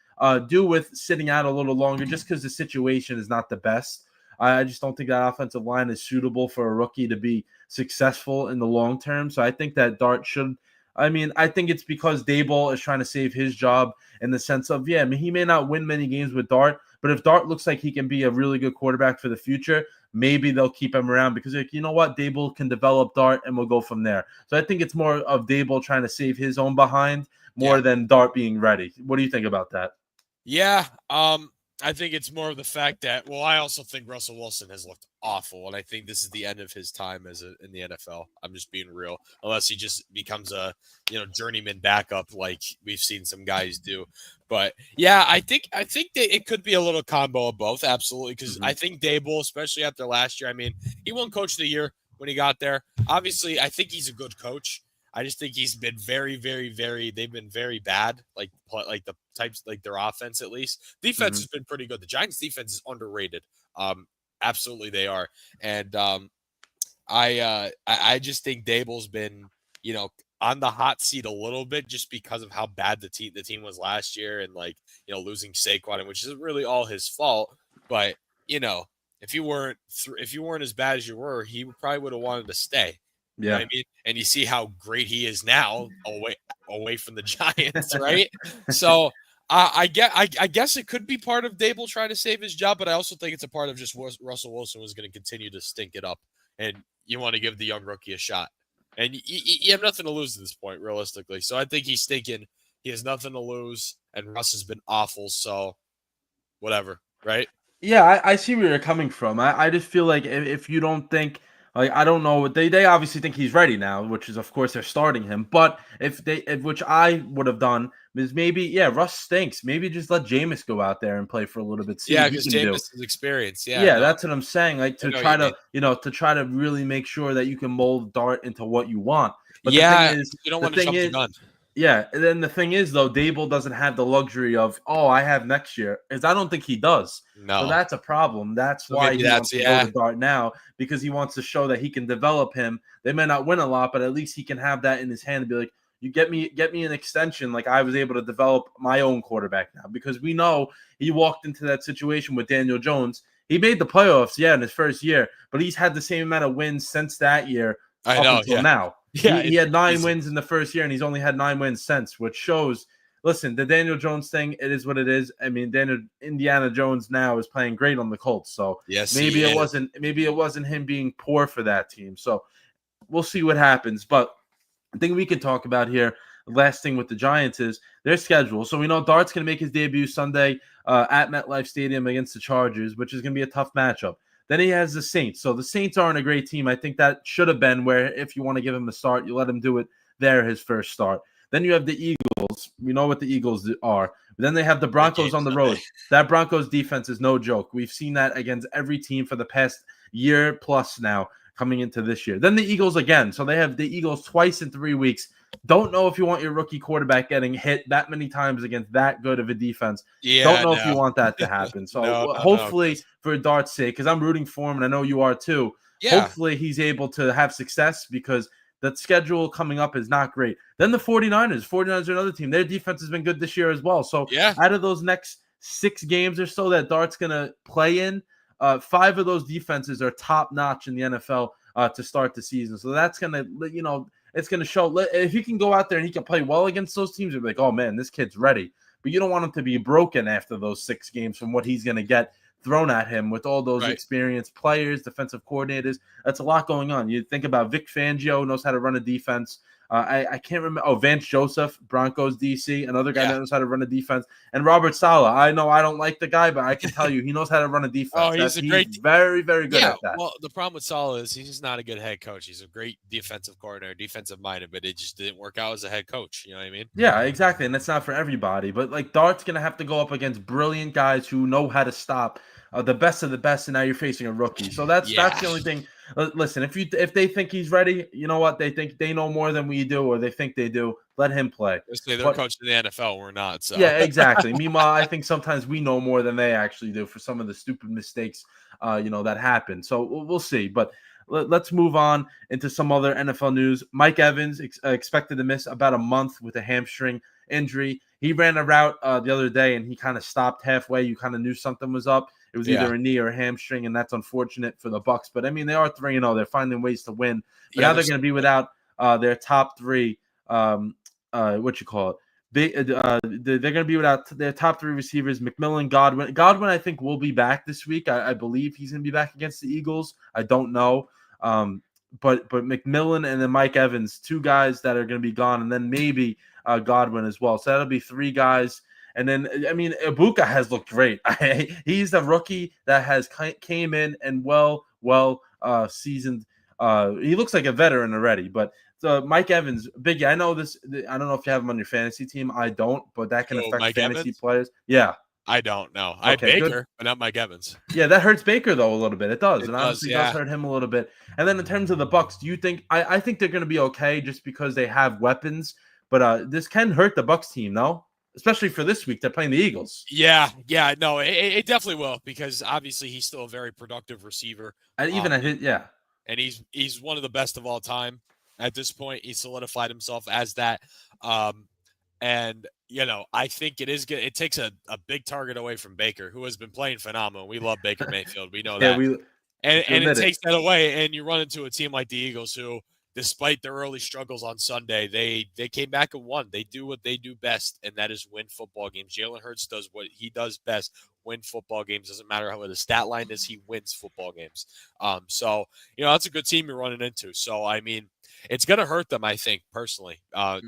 do with sitting out a little longer just because the situation is not the best. I just don't think that offensive line is suitable for a rookie to be successful in the long term. So I think that Dart should. I think it's because Daboll is trying to save his job in the sense of, he may not win many games with Dart, but if Dart looks like he can be a really good quarterback for the future, maybe they'll keep him around because, you know what, Daboll can develop Dart and we'll go from there. So I think it's more of Daboll trying to save his own behind more than Dart being ready. What do you think about that? Yeah, I think it's more of the fact that, I also think Russell Wilson has looked awful, and I think this is the end of his time in the NFL. I'm just being real, unless he just becomes a journeyman backup like we've seen some guys do. But yeah, I think that it could be a little combo of both, absolutely, because I think Daboll, especially after last year, he won Coach of the Year when he got there. Obviously, I think he's a good coach. I just think he's been very, very, very. They've been very bad, like the types, like their offense at least. Defense has been pretty good. The Giants' defense is underrated. Absolutely, they are. And I just think Daboll's been, on the hot seat a little bit just because of how bad the team was last year, and losing Saquon, which isn't really all his fault. But if you weren't as bad as you were, he probably would have wanted to stay. Yeah, you know what I mean? And you see how great he is now away from the Giants, right? So I guess it could be part of Daboll trying to save his job, but I also think it's a part of just Russell Wilson was going to continue to stink it up, and you want to give the young rookie a shot, and you have nothing to lose at this point, realistically. So I think he's thinking he has nothing to lose, and Russ has been awful, so whatever, right? Yeah, I see where you're coming from. I just feel like if you don't think. I don't know. They obviously think he's ready now, which is, of course, they're starting him. But which I would have done is maybe, Russ stinks. Maybe just let Jameis go out there and play for a little bit. Because Jameis is experienced. That's what I'm saying. Like to try to really make sure that you can mold Dart into what you want. But the thing is, you don't want to jump the gun. Yeah, and then the thing is, though, Daboll doesn't have the luxury of, I have next year, because I don't think he does. No. So that's a problem. That's why he wants to go to Dart now, because he wants to show that he can develop him. They may not win a lot, but at least he can have that in his hand and be like, you get me an extension like I was able to develop my own quarterback now, because we know he walked into that situation with Daniel Jones. He made the playoffs, in his first year, but he's had the same amount of wins since that year until now. Yeah, he had 9 wins in the first year, and he's only had 9 wins since, which shows, listen, the Daniel Jones thing, it is what it is. Indiana Jones now is playing great on the Colts. So maybe it wasn't him being poor for that team. So we'll see what happens. But the thing we can talk about here, the last thing with the Giants, is their schedule. So we know Dart's going to make his debut Sunday at MetLife Stadium against the Chargers, which is going to be a tough matchup. Then he has the Saints. So the Saints aren't a great team. I think that should have been where, if you want to give him a start, you let him do it there, his first start. Then you have the Eagles. We know what the Eagles are. Then they have the Broncos on the road. That Broncos defense is no joke. We've seen that against every team for the past year plus now coming into this year. Then the Eagles again. So they have the Eagles twice in 3 weeks. Don't know if you want your rookie quarterback getting hit that many times against that good of a defense. Don't know if you want that to happen. So hopefully, for Dart's sake, because I'm rooting for him and I know you are too, hopefully he's able to have success, because that schedule coming up is not great. Then the 49ers. 49ers are another team. Their defense has been good this year as well. So out of those next 6 games or so that Dart's going to play in, 5 of those defenses are top-notch in the NFL to start the season. So that's going to, it's going to show. If he can go out there and he can play well against those teams, you'll be like, oh, man, this kid's ready. But you don't want him to be broken after those 6 games from what he's going to get thrown at him with all those experienced players, defensive coordinators. That's a lot going on. You think about Vic Fangio, knows how to run a defense. I can't remember. Oh, Vance Joseph, Broncos DC, another guy Yeah. that knows how to run a defense. And Robert Saleh. I know I don't like the guy, but I can tell you he knows how to run a defense. Oh, he's He's very, very good at that. Well, the problem with Saleh is he's not a good head coach. He's a great defensive coordinator, defensive minded, but it just didn't work out as a head coach. You know what I mean? Yeah, exactly. And that's not for everybody. But like Dart's gonna have to go up against brilliant guys who know how to stop the best of the best, and now you're facing a rookie. So that's Yeah. the only thing. Listen, if they think he's ready, you know what? They think they know more than we do, or they think they do. Let him play. Let's say they're But coaching the NFL, we're not. So yeah, exactly. Meanwhile, I think sometimes we know more than they actually do for some of the stupid mistakes, that happen. So we'll see. But let's move on into some other NFL news. Mike Evans expected to miss about a month with a hamstring injury. He ran a route the other day and he kind of stopped halfway. You kind of knew something was up. It was either a knee or a hamstring, and that's unfortunate for the Bucs. But I mean, they are 3-0. They're finding ways to win. But now they're going to be without their top three. What you call it? They're going to be without their top three receivers, McMillan, Godwin. Godwin, I think, will be back this week. I believe he's going to be back against the Eagles. I don't know. But McMillan and then Mike Evans, two guys that are going to be gone, and then maybe Godwin as well. So that'll be three guys. And then, I mean, Ibuka has looked great. He's a rookie that has came in and seasoned. He looks like a veteran already, but Mike Evans, Biggie, I know this. I don't know if you have him on your fantasy team. I don't, but that can affect Mike fantasy Evans? players. Yeah. I don't know. I Okay, Baker, good. but not Mike Evans. Yeah, that hurts Baker though a little bit. It does, It and does, honestly yeah. does hurt him a little bit. And then in terms of the Bucs, do you think I think they're going to be okay just because they have weapons? But this can hurt the Bucs team, no? Especially for this week, they're playing the Eagles. Yeah, no, it definitely will, because obviously he's still a very productive receiver. And even at his, yeah, and he's one of the best of all time. At this point, he solidified himself as that. And I think it is good. It takes a big target away from Baker, who has been playing phenomenal. We love Baker Mayfield. We know that. And it takes that away, and you run into a team like the Eagles, who, despite their early struggles on Sunday, they came back and won. They do what they do best, and that is win football games. Jalen Hurts does what he does best: win football games. Doesn't matter how the stat line is, he wins football games. So that's a good team you're running into. So I mean, it's going to hurt them, I think, personally.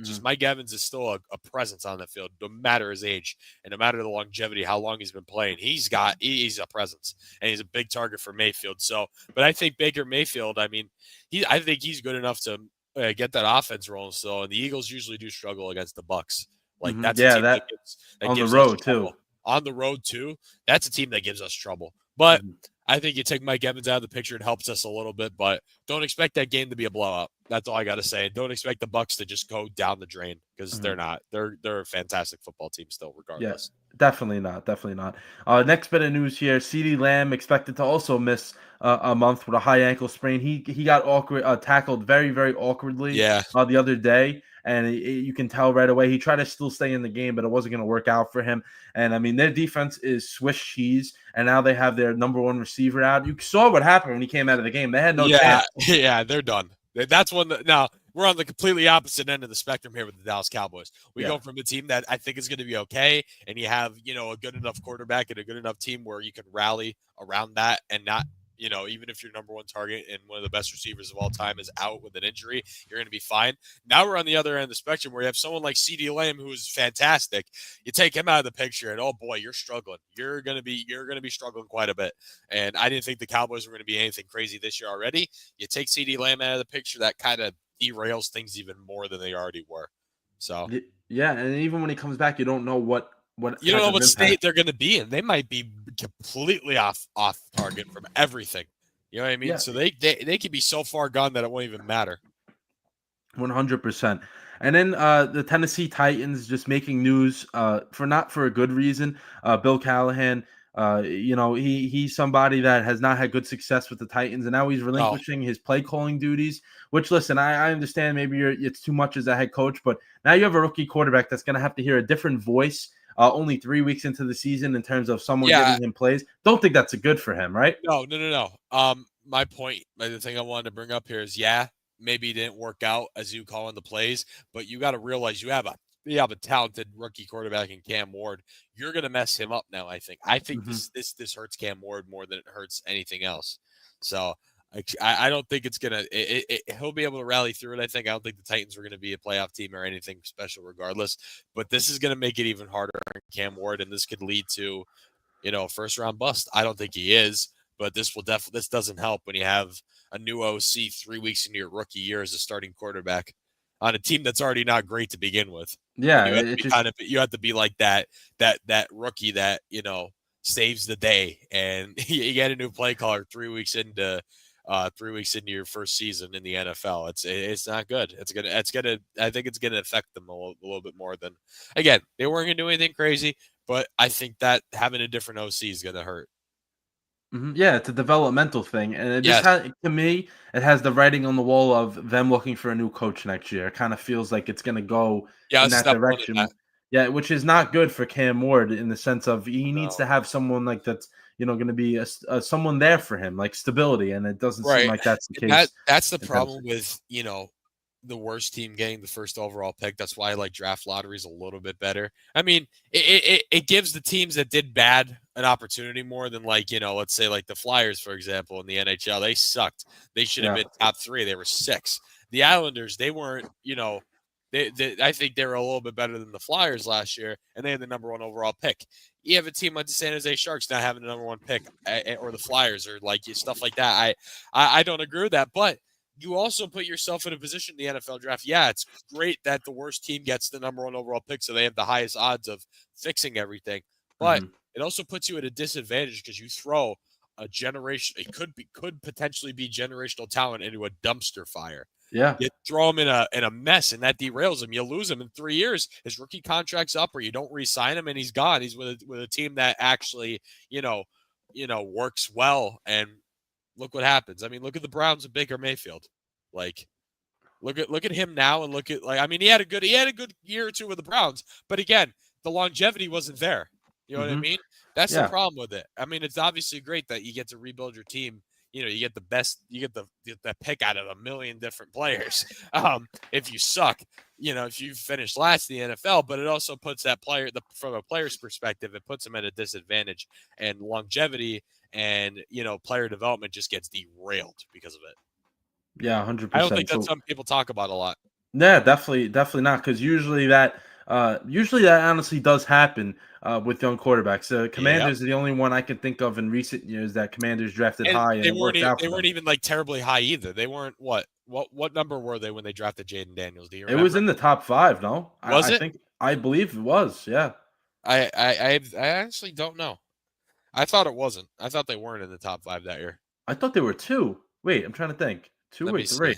Just Mike Evans is still a presence on the field, no matter his age and no matter the longevity, how long he's been playing. He's a presence, and he's a big target for Mayfield. So, but I think Baker Mayfield, I mean, I think he's good enough to get that offense rolling. So, and the Eagles usually do struggle against the Bucs. Like that's a team that on gives the road too. too. On the road too, that's a team that gives us trouble. But I think you take Mike Evans out of the picture, it helps us a little bit, but don't expect that game to be a blowout. That's all I got to say. Don't expect the Bucs to just go down the drain, because they're not. They're a fantastic football team still, regardless. Yeah, definitely not. Next bit of news here: CeeDee Lamb expected to also miss a month with a high ankle sprain. He got tackled very, very awkwardly the other day. And you can tell right away he tried to still stay in the game, but it wasn't going to work out for him. And I mean, their defense is Swiss cheese, and now they have their number one receiver out. You saw what happened when he came out of the game; they had no chance. Yeah, they're done. That's one. Now we're on the completely opposite end of the spectrum here with the Dallas Cowboys. We go from a team that I think is going to be okay, and you have a good enough quarterback and a good enough team where you can rally around that and not. Even if your number one target and one of the best receivers of all time is out with an injury, you're going to be fine. Now we're on the other end of the spectrum where you have someone like CeeDee Lamb, who is fantastic. You take him out of the picture, and oh boy, you're struggling. You're going to be struggling quite a bit. And I didn't think the Cowboys were going to be anything crazy this year already. You take CeeDee Lamb out of the picture, that kind of derails things even more than they already were. So yeah, and even when he comes back, you don't know what you don't know what state they're going to be in. They might be completely off target from everything. You know what I mean? Yeah. So they could be so far gone that it won't even matter. 100%. And then the Tennessee Titans just making news not for a good reason. Bill Callahan, he's somebody that has not had good success with the Titans, and now he's relinquishing his play calling duties. Which, listen, I understand maybe it's too much as a head coach, but now you have a rookie quarterback that's going to have to hear a different voice. Only 3 weeks into the season in terms of someone giving him plays. Don't think that's a good for him, right? No. My point, the thing I wanted to bring up here is, maybe it didn't work out as you calling the plays, but you got to realize you have a talented rookie quarterback in Cam Ward. You're going to mess him up now, I think. I think this hurts Cam Ward more than it hurts anything else. So I don't think it's gonna. He'll be able to rally through it. I think. I don't think the Titans were going to be a playoff team or anything special, regardless. But this is going to make it even harder on Cam Ward, and this could lead to, first round bust. I don't think he is, but this will definitely. This doesn't help when you have a new OC 3 weeks into your rookie year as a starting quarterback on a team that's already not great to begin with. Yeah, And you have to be you have to be like that rookie that saves the day, and you get a new play caller 3 weeks into. 3 weeks into your first season in the NFL, it's not good. I think it's gonna affect them a little bit more than. Again, they weren't gonna do anything crazy, but I think that having a different OC is gonna hurt. Yeah, it's a developmental thing, and Yes. to me, it has the writing on the wall of them looking for a new coach next year. It kind of feels like it's going to go in that direction. Yeah, which is not good for Cam Ward in the sense of he needs to have someone like that's going to be someone there for him, like stability, and it doesn't seem like that's the case. That's the problem with the worst team getting the first overall pick. That's why I like draft lotteries a little bit better. I mean, it gives the teams that did bad an opportunity more than let's say like the Flyers, for example, in the NHL. They sucked. They should have been top 3. They were 6. The Islanders, they weren't, I think they were a little bit better than the Flyers last year, and they had the number 1 overall pick. You have a team like the San Jose Sharks not having the number 1 pick, or the Flyers, or stuff like that. I don't agree with that, but you also put yourself in a position in the NFL draft. Yeah, it's great that the worst team gets the number 1 overall pick, so they have the highest odds of fixing everything. But it also puts you at a disadvantage because you throw a generation. It could potentially be generational talent into a dumpster fire. Yeah, you throw him in a mess, and that derails him. You lose him in 3 years. His rookie contract's up, or you don't re-sign him, and he's gone. He's with a team that actually, works well. And look what happens. I mean, look at the Browns and Baker Mayfield. Look at him now, and look at he had a good year or 2 with the Browns, but again, the longevity wasn't there. You know what I mean? That's the problem with it. I mean, it's obviously great that you get to rebuild your team. You get the best, you get the pick out of a million different players. If you suck, if you finish last in the NFL, but it also puts that player, from a player's perspective, it puts them at a disadvantage, and longevity and player development just gets derailed because of it. Yeah, 100%. I don't think that's something people talk about a lot. Yeah, definitely not, because usually that honestly does happen with young quarterbacks. Commanders are the only one I can think of in recent years that Commanders drafted high, and they weren't even terribly high either. They weren't what number were they when they drafted Jaden Daniels? Do you It remember? was in the top 5. No, was it? I believe it was. Yeah, I actually don't know. I thought it wasn't. I thought they weren't in the top 5 that year. I thought they were 2. Wait, I'm trying to think. 2 or 3.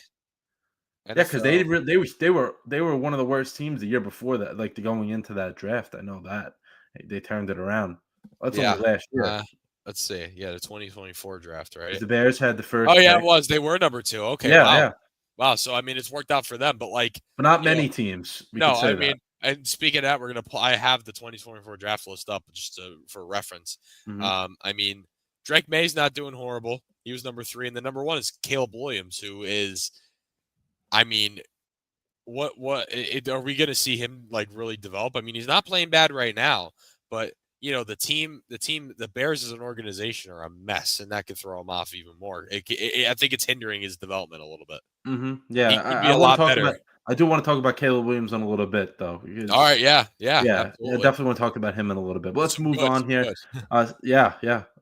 Yeah, because they were one of the worst teams the year before that, going into that draft. I know that they turned it around. That's only last year. Let's see. Yeah, the 2024 draft, right? The Bears had the first. Oh yeah, it was. They were number 2. Okay. Yeah, wow. Yeah. Wow. So I mean, it's worked out for them, but not many teams. And speaking of that, we're gonna. I have the 2024 draft list up just for reference. I mean, Drake May's not doing horrible. He was number 3, and the number 1 is Caleb Williams, who is. I mean, what are we going to see him really develop? I mean, he's not playing bad right now, but the Bears as an organization are a mess, and that could throw him off even more. I think it's hindering his development a little bit. Yeah, he could be a lot better. I do want to talk about Caleb Williams in a little bit, though. All right, yeah, I definitely want to talk about him in a little bit. But let's move on here.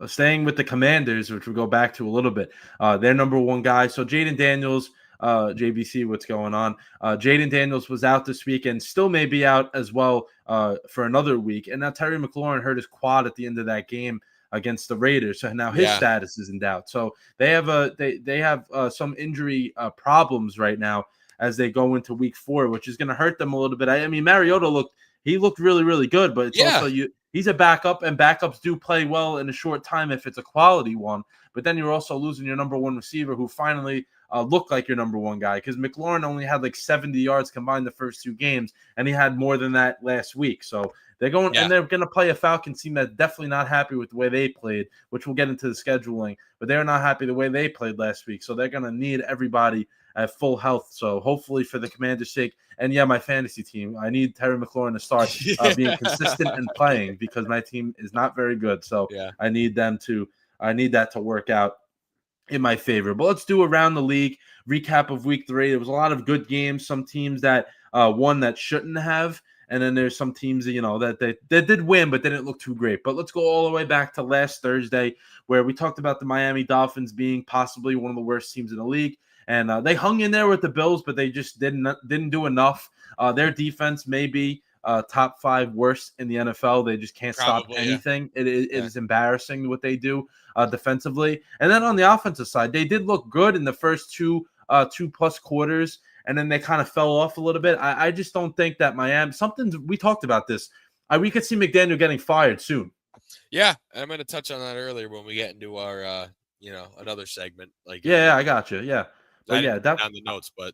Staying with the Commanders, which we'll go back to a little bit. Their number 1 guy. So Jaden Daniels. JBC, what's going on? Jaden Daniels was out this week and still may be out as well for another week. And now Terry McLaurin hurt his quad at the end of that game against the Raiders, so now his status is in doubt. So they have some injury problems right now as they go into week 4, which is going to hurt them a little bit. I mean, Mariota looked really, really good, but it's also he's a backup, and backups do play well in a short time if it's a quality one. But then you're also losing your number 1 receiver, who finally looked like your number 1 guy, because McLaurin only had 70 yards combined the first 2 games, and he had more than that last week. So they're going and they're going to play a Falcons team that's definitely not happy with the way they played, which we'll get into the scheduling. But they're not happy the way they played last week, so they're going to need everybody at full health. So hopefully, for the Commanders' sake, and my fantasy team, I need Terry McLaurin to start being consistent and playing, because my team is not very good. So I need that to work out. in my favor. But let's do around the league recap of week 3. There was a lot of good games. Some teams that won that shouldn't have. And then there's some teams that, that did win, but didn't look too great. But let's go all the way back to last Thursday, where we talked about the Miami Dolphins being possibly one of the worst teams in the league. And they hung in there with the Bills, but they just didn't do enough. Their defense may be top 5 worst in the NFL. They just can't stop anything. Yeah. It is embarrassing what they do defensively. And then on the offensive side, they did look good in the first 2+ quarters. And then they kind of fell off a little bit. I just don't think that Miami, we talked about this. We could see McDaniel getting fired soon. Yeah, and I'm going to touch on that earlier when we get into our, another segment. I got you. Yeah, but yeah, on the notes, but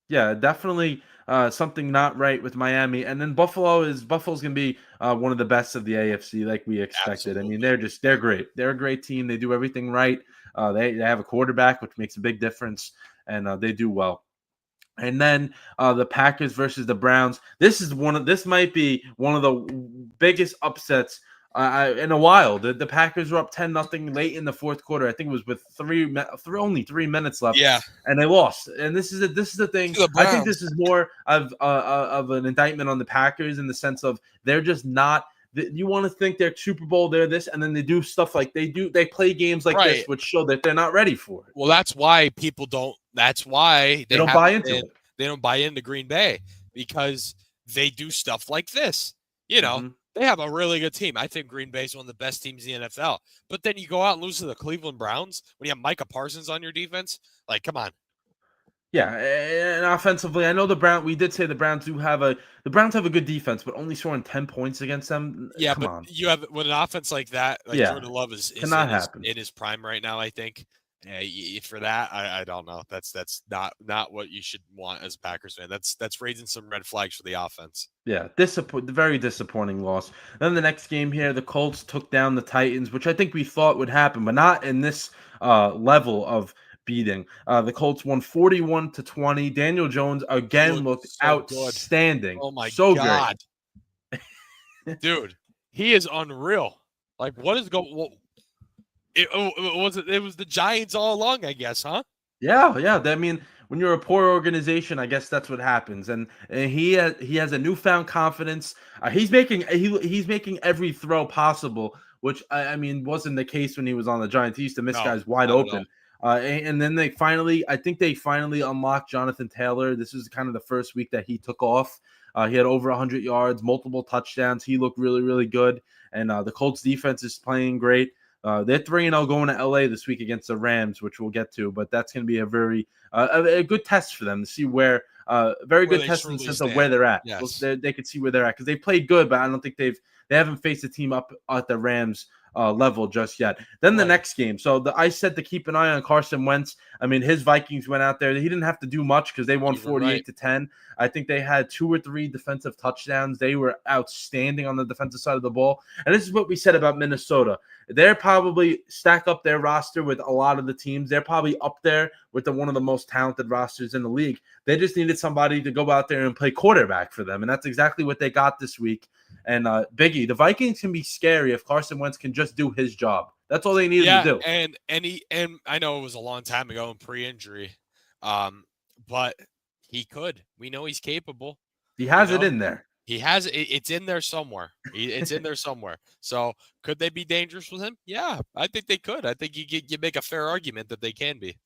yeah, definitely something not right with Miami. And then Buffalo's going to be one of the best of the AFC, like we expected. Absolutely. I mean, they're great. They're a great team. They do everything right. They have a quarterback, which makes a big difference. And they do well. And then the Packers versus the Browns. This might be one of the biggest upsets in a while. The Packers were up 10-0 late in the fourth quarter. I think it was with only 3 minutes left. Yeah, and they lost. And this is the thing. I think this is more of an indictment on the Packers in the sense of they're just not. You want to think they're Super Bowl, they're this, and then they do stuff like they play games like this, which show that they're not ready for it. Well, that's why people don't. That's why they don't buy into it. They don't buy into Green Bay because they do stuff like this. They have a really good team. I think Green Bay is one of the best teams in the NFL. But then you go out and lose to the Cleveland Browns when you have Micah Parsons on your defense. Like, come on. Yeah, and offensively, I know we did say the Browns have a good defense, but only scoring 10 points against them. Yeah, come on. You have with an offense like that, Jordan Love is in his prime right now, I think. For that, I don't know. That's not what you should want as a Packers fan. That's raising some red flags for the offense. Yeah, very disappointing loss. Then the next game here, the Colts took down the Titans, which I think we thought would happen, but not in this level of beating. The Colts won 41-20. Daniel Jones again looked outstanding. Good. Oh my God, dude, he is unreal. Like, what is going? It was the Giants all along, I guess, huh? Yeah. I mean, when you're a poor organization, I guess that's what happens. And he has a newfound confidence. He's making every throw possible, which I mean wasn't the case when he was on the Giants. He used to miss guys wide open. And then they finally unlocked Jonathan Taylor. This is kind of the first week that he took off. He had over 100 yards, multiple touchdowns. He looked really, really good. And the Colts defense is playing great. They're 3-0 going to LA this week against the Rams, which we'll get to, but that's going to be a very a good test for them to see where good test in the sense of where they're at. Yes. They could see where they're at because they played good, but I don't think they haven't faced a team up at the Rams level just yet. Then the next game. So I said to keep an eye on Carson Wentz. I mean, his Vikings went out there. He didn't have to do much because they won 48-10. I think they had 2 or 3 defensive touchdowns. They were outstanding on the defensive side of the ball. And this is what we said about Minnesota. They're probably stack up their roster with a lot of the teams. They're probably up there with one of the most talented rosters in the league. They just needed somebody to go out there and play quarterback for them. And that's exactly what they got this week. And Biggie, the Vikings can be scary if Carson Wentz can just do his job. That's all they needed to do. And I know it was a long time ago in pre-injury, but he could. We know he's capable. He has it in there. He has it. It's in there somewhere. It's in there somewhere. So could they be dangerous with him? Yeah, I think they could. I think you make a fair argument that they can be.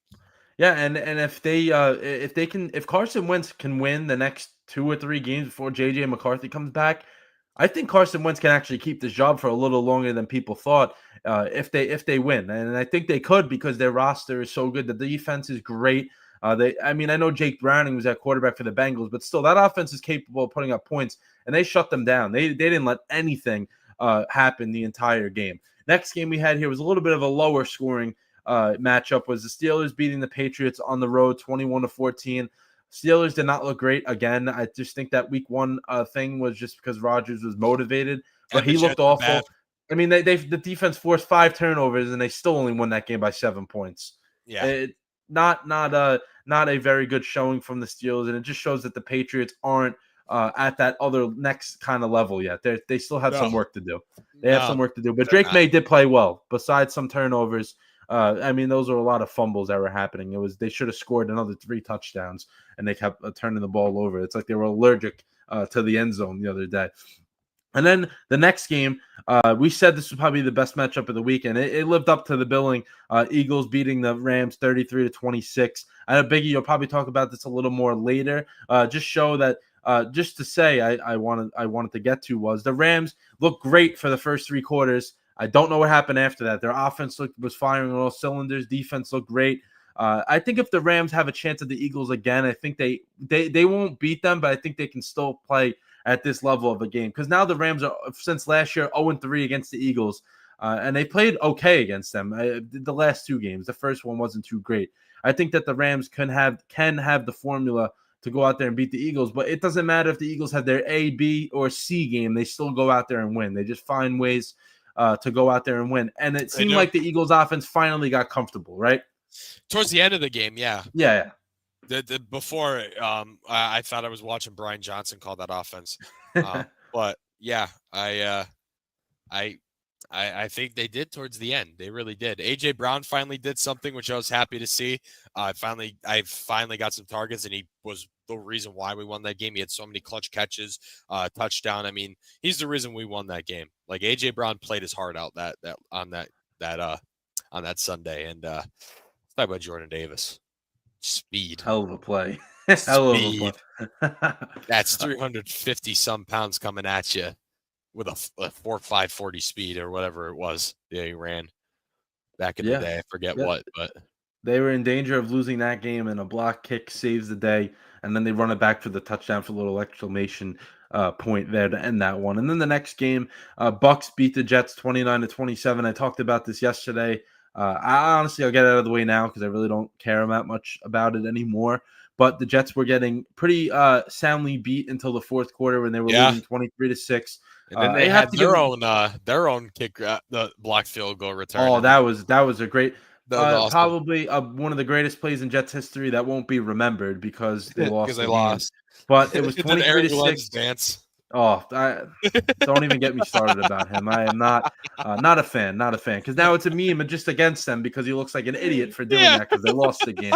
Yeah, and if Carson Wentz can win the next 2 or 3 games before JJ McCarthy comes back, I think Carson Wentz can actually keep this job for a little longer than people thought if they win. And I think they could because their roster is so good. The defense is great. I know Jake Browning was at quarterback for the Bengals, but still that offense is capable of putting up points, and they shut them down. They didn't let anything happen the entire game. Next game we had here was a little bit of a lower scoring matchup. Was the Steelers beating the Patriots on the road 21-14. Steelers did not look great again. I just think that week 1 thing was just because Rodgers was motivated, but he looked awful. Bad. I mean, the defense forced 5 turnovers, and they still only won that game by 7 points. Yeah, not a very good showing from the Steelers, and it just shows that the Patriots aren't at that other next kind of level yet. They still have some work to do. They have some work to do. But Drake May did play well, besides some turnovers. I mean, those are a lot of fumbles that were happening. They should have scored another 3 touchdowns, and they kept turning the ball over. It's like they were allergic to the end zone the other day. And then the next game, we said this was probably the best matchup of the weekend. It lived up to the billing. Eagles beating the Rams 33-26. I know, Biggie, you'll probably talk about this a little more later. Just show that. Just to say, I wanted to get to was the Rams looked great for the first 3 quarters. I don't know what happened after that. Their offense was firing on all cylinders. Defense looked great. I think if the Rams have a chance at the Eagles again, I think they won't beat them, but I think they can still play at this level of a game, because now the Rams are, since last year, 0-3 against the Eagles, and they played okay against them the last 2 games. The first one wasn't too great. I think that the Rams can have the formula to go out there and beat the Eagles, but it doesn't matter if the Eagles have their A, B, or C game. They still go out there and win. They just find ways to go out there and win. And it seemed like the Eagles offense finally got comfortable, right? Towards the end of the game, yeah. Yeah. Before, I thought I was watching Brian Johnson call that offense, but yeah, I think they did towards the end. They really did. AJ Brown finally did something, which I was happy to see. I finally got some targets, and he was the reason why we won that game. He had so many clutch catches, touchdown. I mean, he's the reason we won that game. Like, AJ Brown played his heart out on that Sunday. And let's talk about Jordan Davis. Speed. Hell of a play. Hell of a play. That's 350 some pounds coming at you with a 4.540 speed or whatever it was. Yeah, he ran back in the day. I forget what, but they were in danger of losing that game, and a block kick saves the day, and then they run it back for the touchdown for a little exclamation point there to end that one. And then the next game, Bucks beat the Jets 29-27. I talked about this yesterday. I honestly, I'll get it out of the way now because I really don't care that much about it anymore. But the Jets were getting pretty soundly beat until the fourth quarter when they were losing 23-6. And then they had their own kick, the blocked field goal return. Oh, that was a great, probably one of the greatest plays in Jets history that won't be remembered because they lost. But it was 23-6. Oh, don't even get me started about him. I am not a fan, because now it's a meme just against them because he looks like an idiot for doing that because they lost the game.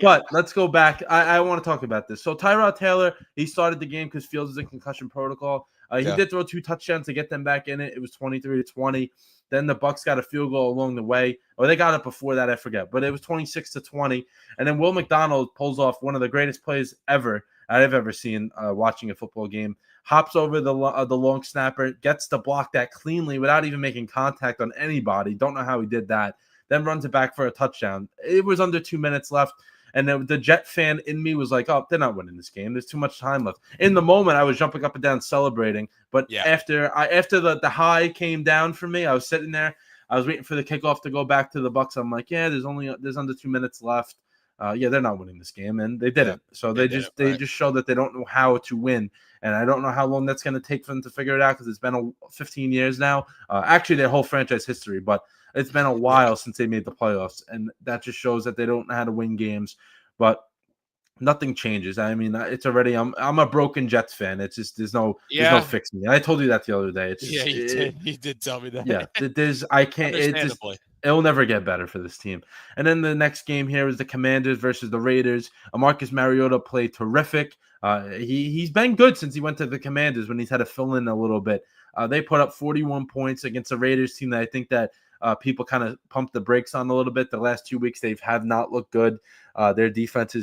But let's go back. I want to talk about this. So Tyrod Taylor, he started the game because Fields is in concussion protocol. He did throw 2 touchdowns to get them back in it. It was 23-20. Then the Bucks got a field goal along the way, or they got it before that. I forget, but it was 26-20. And then Will McDonald pulls off one of the greatest plays ever I've ever seen watching a football game. Hops over the long snapper, gets to block that cleanly without even making contact on anybody. Don't know how he did that. Then runs it back for a touchdown. It was under 2 minutes left. And the Jet fan in me was like, oh, they're not winning this game. There's too much time left. In the moment, I was jumping up and down celebrating. But after the high came down for me, I was sitting there. I was waiting for the kickoff to go back to the Bucks. I'm like, yeah, there's under 2 minutes left. They're not winning this game, and they didn't. So they just show that they don't know how to win, and I don't know how long that's going to take for them to figure it out because it's been 15 years now. Actually, their whole franchise history, but it's been a while since they made the playoffs, and that just shows that they don't know how to win games. But nothing changes. I mean, it's already. I'm a broken Jets fan. It's just there's no fixing it. I told you that the other day. It's just, you did tell me that. Yeah, I can't. It'll never get better for this team. And then the next game here is the Commanders versus the Raiders. Marcus Mariota played terrific. He's been good since he went to the Commanders when he's had to fill in a little bit. They put up 41 points against the Raiders team that I think that people kind of pumped the brakes on a little bit. The last 2 weeks they have not looked good. Their defense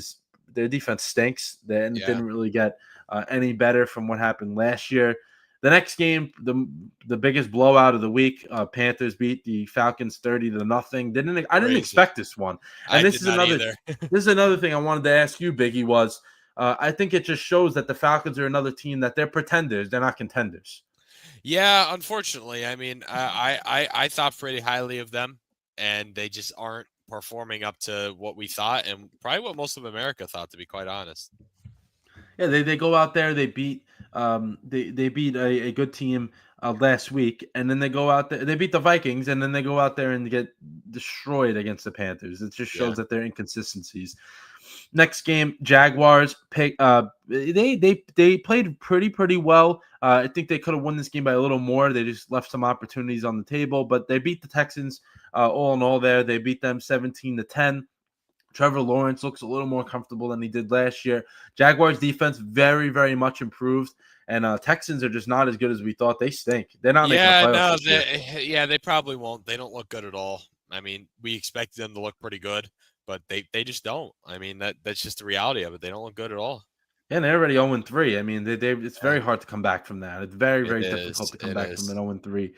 stinks. They didn't really get any better from what happened last year. The next game, the biggest blowout of the week, Panthers beat the Falcons 30-0. I didn't expect this one. And this is another thing I wanted to ask you, Biggie, was I think it just shows that the Falcons are another team that they're pretenders. They're not contenders. Yeah, unfortunately. I mean, I thought pretty highly of them, and they just aren't performing up to what we thought and probably what most of America thought, to be quite honest. Yeah, they go out there, they beat they beat a good team last week, and then they go out there, they beat the Vikings, and then they go out there and get destroyed against the Panthers. It just shows that they're inconsistencies. Next game, Jaguars pick. They played pretty well. I think they could have won this game by a little more. They just left some opportunities on the table, but they beat the Texans. All in all, they beat them 17-10. Trevor Lawrence looks a little more comfortable than he did last year. Jaguars defense very much improved, and Texans are just not as good as we thought. They stink. They're not making the playoffs this year. They probably won't. They don't look good at all. I mean, we expected them to look pretty good, but they just don't. I mean, that's just the reality of it. They don't look good at all. Yeah, they're already 0-3. I mean, it's very hard to come back from that. It's very difficult to come back from an 0-3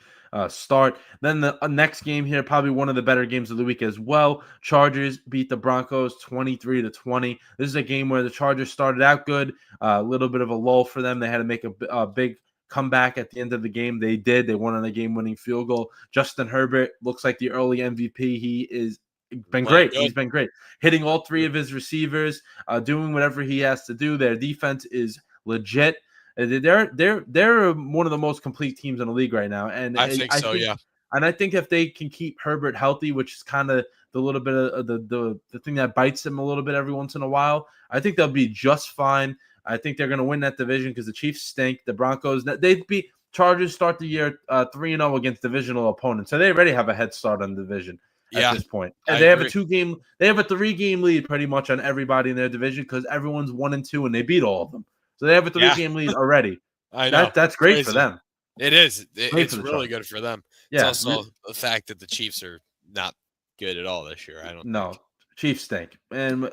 start. Then the next game here, probably one of the better games of the week as well. Chargers beat the Broncos 23-20. This is a game where the Chargers started out good, a little bit of a lull for them. They had to make a big comeback at the end of the game. They did. They won on a game-winning field goal. Justin Herbert looks like the early MVP. He's been great. He's been great. Hitting all three of his receivers, doing whatever he has to do. Their defense is legit. They're one of the most complete teams in the league right now. And I think so, yeah. And I think if they can keep Herbert healthy, which is kind of the little bit of the thing that bites him a little bit every once in a while, I think they'll be just fine. I think they're going to win that division because the Chiefs stink. The Broncos, they'd be Chargers start the year 3-0 against divisional opponents. So they already have a head start on the division at this point. And they have a 3-game lead pretty much on everybody in their division because everyone's 1-2 and they beat all of them. So they have a 3-game lead already. I know. That's great for them. It is. It's really good for them. Yeah. It's also the fact that the Chiefs are not good at all this year. I don't think. Chiefs stink. And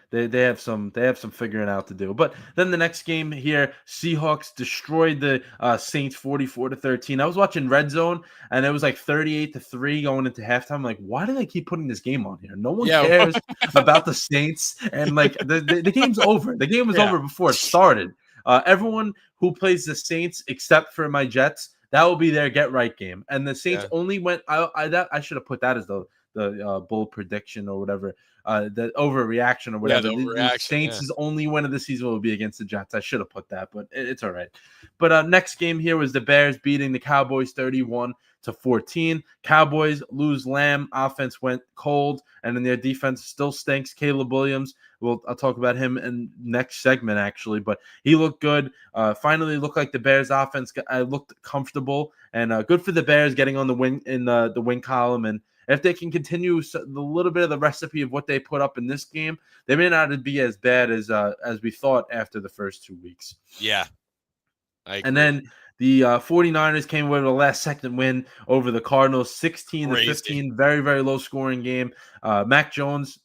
they have some figuring out to do. But then the next game here, Seahawks destroyed the Saints 44-13. I was watching Red Zone and it was like 38-3 going into halftime. I'm like, why do they keep putting this game on here? No one cares about the Saints. And like the game's over. The game was over before it started. Everyone who plays the Saints, except for my Jets, that will be their get right game. And the Saints only went. I should have put that as the bold prediction or whatever. The overreaction or whatever. The Saints' only win of the season will be against the Jets. I should have put that, but it's all right. But next game here was the Bears beating the Cowboys 31-14. Cowboys lose Lamb. Offense went cold, and then their defense still stinks. Caleb Williams. I'll talk about him in next segment, actually, but he looked good. Finally looked like the Bears offense looked comfortable, and good for the Bears getting on the win in the win column. And if they can continue the little bit of the recipe of what they put up in this game, they may not be as bad as we thought after the first 2 weeks. Yeah. And then the 49ers came with a last-second win over the Cardinals, 16-15, very low scoring game. Mac Jones,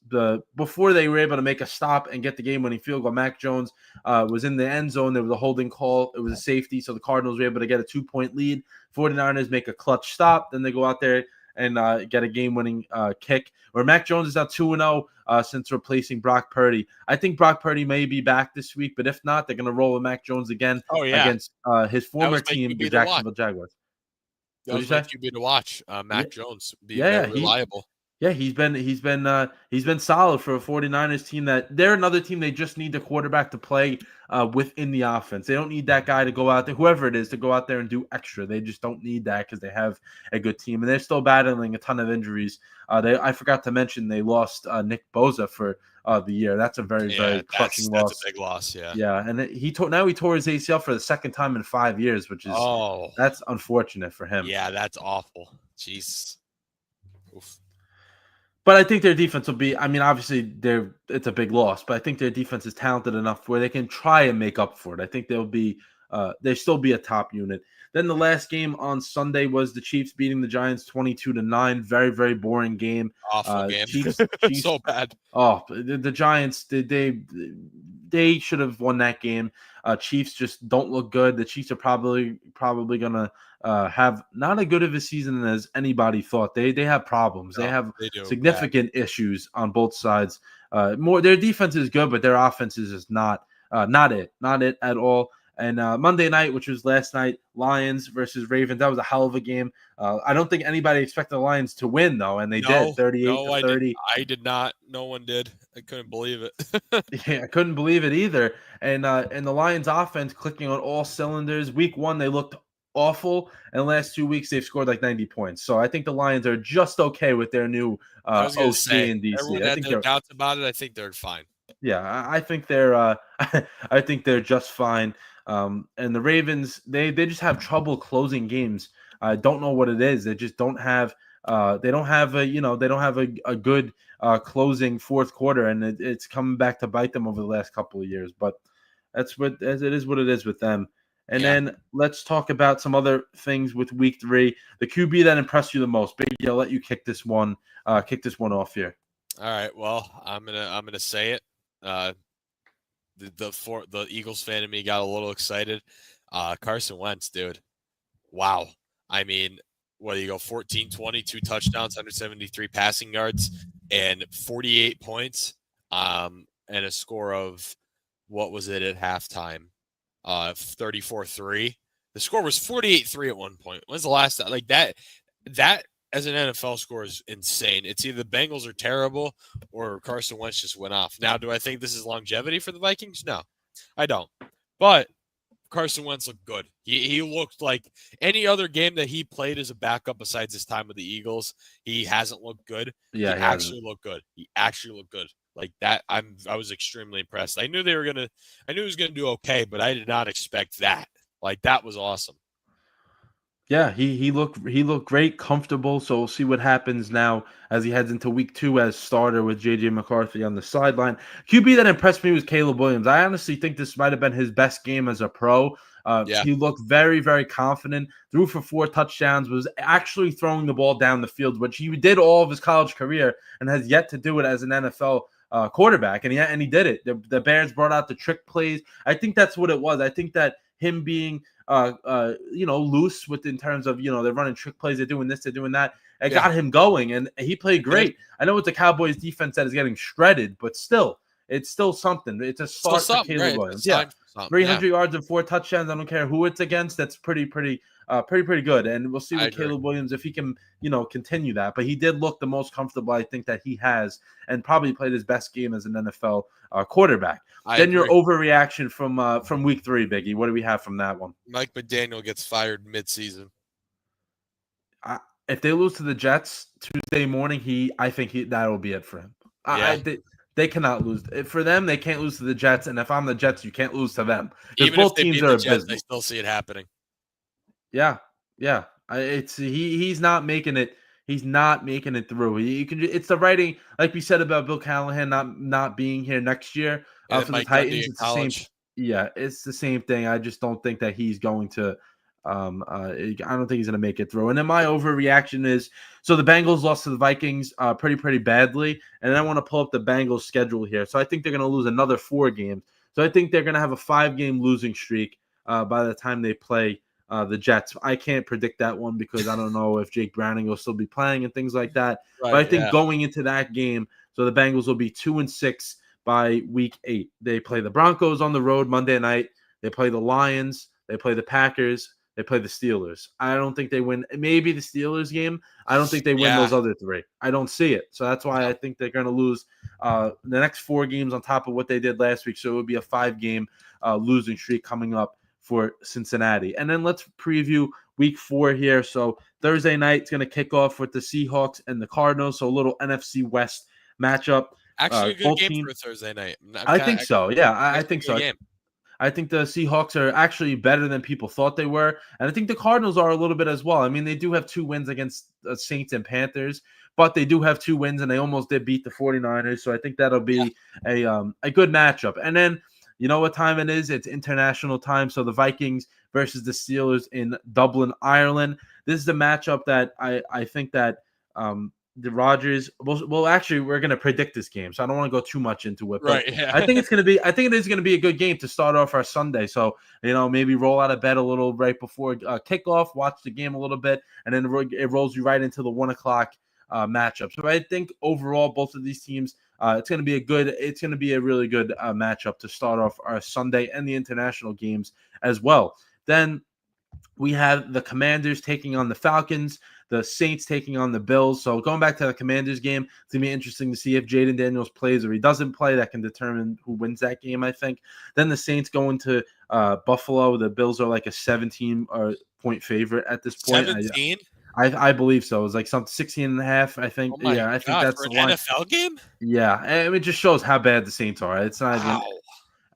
before they were able to make a stop and get the game-winning field goal, Mac Jones was in the end zone. There was a holding call. It was a safety, so the Cardinals were able to get a 2-point lead. 49ers make a clutch stop. Then they go out there and get a game-winning kick. Where Mac Jones is now 2-0 since replacing Brock Purdy. I think Brock Purdy may be back this week, but if not, they're going to roll with Mac Jones again against his former team, the Jacksonville Jaguars. That was my QB to watch. Mac Jones be very reliable. He's been solid for a 49ers team that they're another team they just need the quarterback to play within the offense. They don't need that guy to go out there, whoever it is, to go out there and do extra. They just don't need that because they have a good team. And they're still battling a ton of injuries. I forgot to mention they lost Nick Bosa for the year. That's a very crushing loss. That's a big loss, yeah. Yeah, and he tore his ACL for the second time in 5 years, which is that's unfortunate for him. Yeah, that's awful. Jeez. Oof. But I think their defense will be, I mean, obviously it's a big loss, but I think their defense is talented enough where they can try and make up for it. I think they'll still be a top unit. Then the last game on Sunday was the Chiefs beating the Giants 22-9. Very boring game. Awful game. Chiefs so bad. Oh, the Giants, they should have won that game. Chiefs just don't look good. The Chiefs are probably gonna have not as good of a season as anybody thought. They have problems. They have significant issues on both sides. Their defense is good, but their offense is just not it at all. And Monday night, which was last night, Lions versus Ravens. That was a hell of a game. I don't think anybody expected the Lions to win, though, and they did, 38-30. I did not. No one did. I couldn't believe it. Yeah, I couldn't believe it either. And the Lions offense clicking on all cylinders. Week 1, they looked awful, and the last 2 weeks they've scored like 90 points. So I think the Lions are just okay with their new I was going to OC say, in DC. everyone I had think their they're doubts about it. I think they're fine. yeah, I think they're I think they're just fine. And the Ravens, they just have trouble closing games. I don't know what it is. They just don't have they don't have a they don't have a good closing fourth quarter, and it's coming back to bite them over the last couple of years. But that's what as it is what it is with them. And Yeah. then let's talk about some other things with week 3. The QB that impressed you the most. Biggie, I'll let you kick this one off here. All right. Well, I'm gonna say it. The Eagles fan in me got a little excited. Carson Wentz, dude. Wow. I mean, what do you go 14-20, 2 touchdowns, 173 passing yards, and 48 points, and a score of what was it at halftime? 34-3. The score was 48-3 at one point. When's the last time? Like that as an NFL score is insane. It's either the Bengals are terrible or Carson Wentz just went off. Now, do I think this is longevity for the Vikings? No, I don't. But Carson Wentz looked good. He looked like any other game that he played as a backup besides his time with the Eagles. He hasn't looked good. Yeah, He actually looked good. He actually looked good. Like that, I was extremely impressed. I knew he was gonna do okay, but I did not expect that. Like that was awesome. Yeah, he looked great, comfortable. So we'll see what happens now as he heads into week 2 as starter with JJ McCarthy on the sideline. QB that impressed me was Caleb Williams. I honestly think this might have been his best game as a pro. Yeah. He looked very, very confident. Threw for 4 touchdowns. Was actually throwing the ball down the field, which he did all of his college career and has yet to do it as an NFL quarterback. And he did it. The Bears brought out the trick plays. I think that's what it was. I think that him being loose with in terms of they're running trick plays, they're doing this, they're doing that. It got him going, and he played great. I know it's a Cowboys defense that is getting shredded, but still, it's still something. It's a start for Caleb Williams. Yeah, 300 yards and 4 touchdowns. I don't care who it's against. That's pretty good. And we'll see with Caleb Williams if he can continue that. But he did look the most comfortable I think that he has, and probably played his best game as an NFL quarterback. Your overreaction from week 3, Biggie. What do we have from that one? Mike McDaniel gets fired mid-season. If they lose to the Jets Tuesday morning, I think that will be it for him. Yeah. They cannot lose. For them, they can't lose to the Jets. And if I'm the Jets, you can't lose to them. Even both if they teams beat are the Jets, abysmal. I still see it happening. Yeah. He's not making it. He's not making it through. It's the writing, like we said about Bill Callahan not being here next year for the Titans. It's the same. Yeah, it's the same thing. I just don't think that he's going to. I don't think he's going to make it through. And then my overreaction is so the Bengals lost to the Vikings pretty badly, and I want to pull up the Bengals schedule here. So I think they're going to lose another 4 games. So I think they're going to have a 5-game losing streak by the time they play the Jets. I can't predict that one because I don't know if Jake Browning will still be playing and things like that. Right, but I think going into that game, so the Bengals will be 2-6 by week 8. They play the Broncos on the road Monday night. They play the Lions. They play the Packers. They play the Steelers. I don't think they win. Maybe the Steelers game. I don't think they win those other 3. I don't see it. So that's why I think they're going to lose the next 4 games on top of what they did last week. So it would be a 5-game losing streak coming up for Cincinnati. And then let's preview week 4 here. So Thursday night, it's going to kick off with the Seahawks and the Cardinals. So a little NFC West matchup. Actually, a good game for a Thursday night. I think so. Yeah, I think so. Game. I think the Seahawks are actually better than people thought they were. And I think the Cardinals are a little bit as well. I mean, they do have 2 wins against the Saints and Panthers, but they do have 2 wins, and they almost did beat the 49ers. So I think that'll be a good matchup. And then you know what time it is? It's international time. So the Vikings versus the Steelers in Dublin, Ireland. This is the matchup that I think that the Rodgers well actually we're going to predict this game, so I don't want to go too much into it, but right, yeah. I think it is going to be a good game to start off our Sunday. So maybe roll out of bed a little right before kickoff, watch the game a little bit, and then it rolls you right into the 1:00 matchup. So I think overall both of these teams it's going to be a really good matchup to start off our Sunday and the international games as well. Then we have the Commanders taking on the Falcons, the Saints taking on the Bills. So going back to the Commanders game, it's going to be interesting to see if Jaden Daniels plays or he doesn't play. That can determine who wins that game, I think. Then the Saints going to Buffalo. The Bills are like a 17 or point favorite at this point. 17? I believe so. It was like something 16.5. I think. Oh my Yeah, I think god, that's for the an line. NFL game? Yeah, and it just shows how bad the Saints are. It's not even. Wow.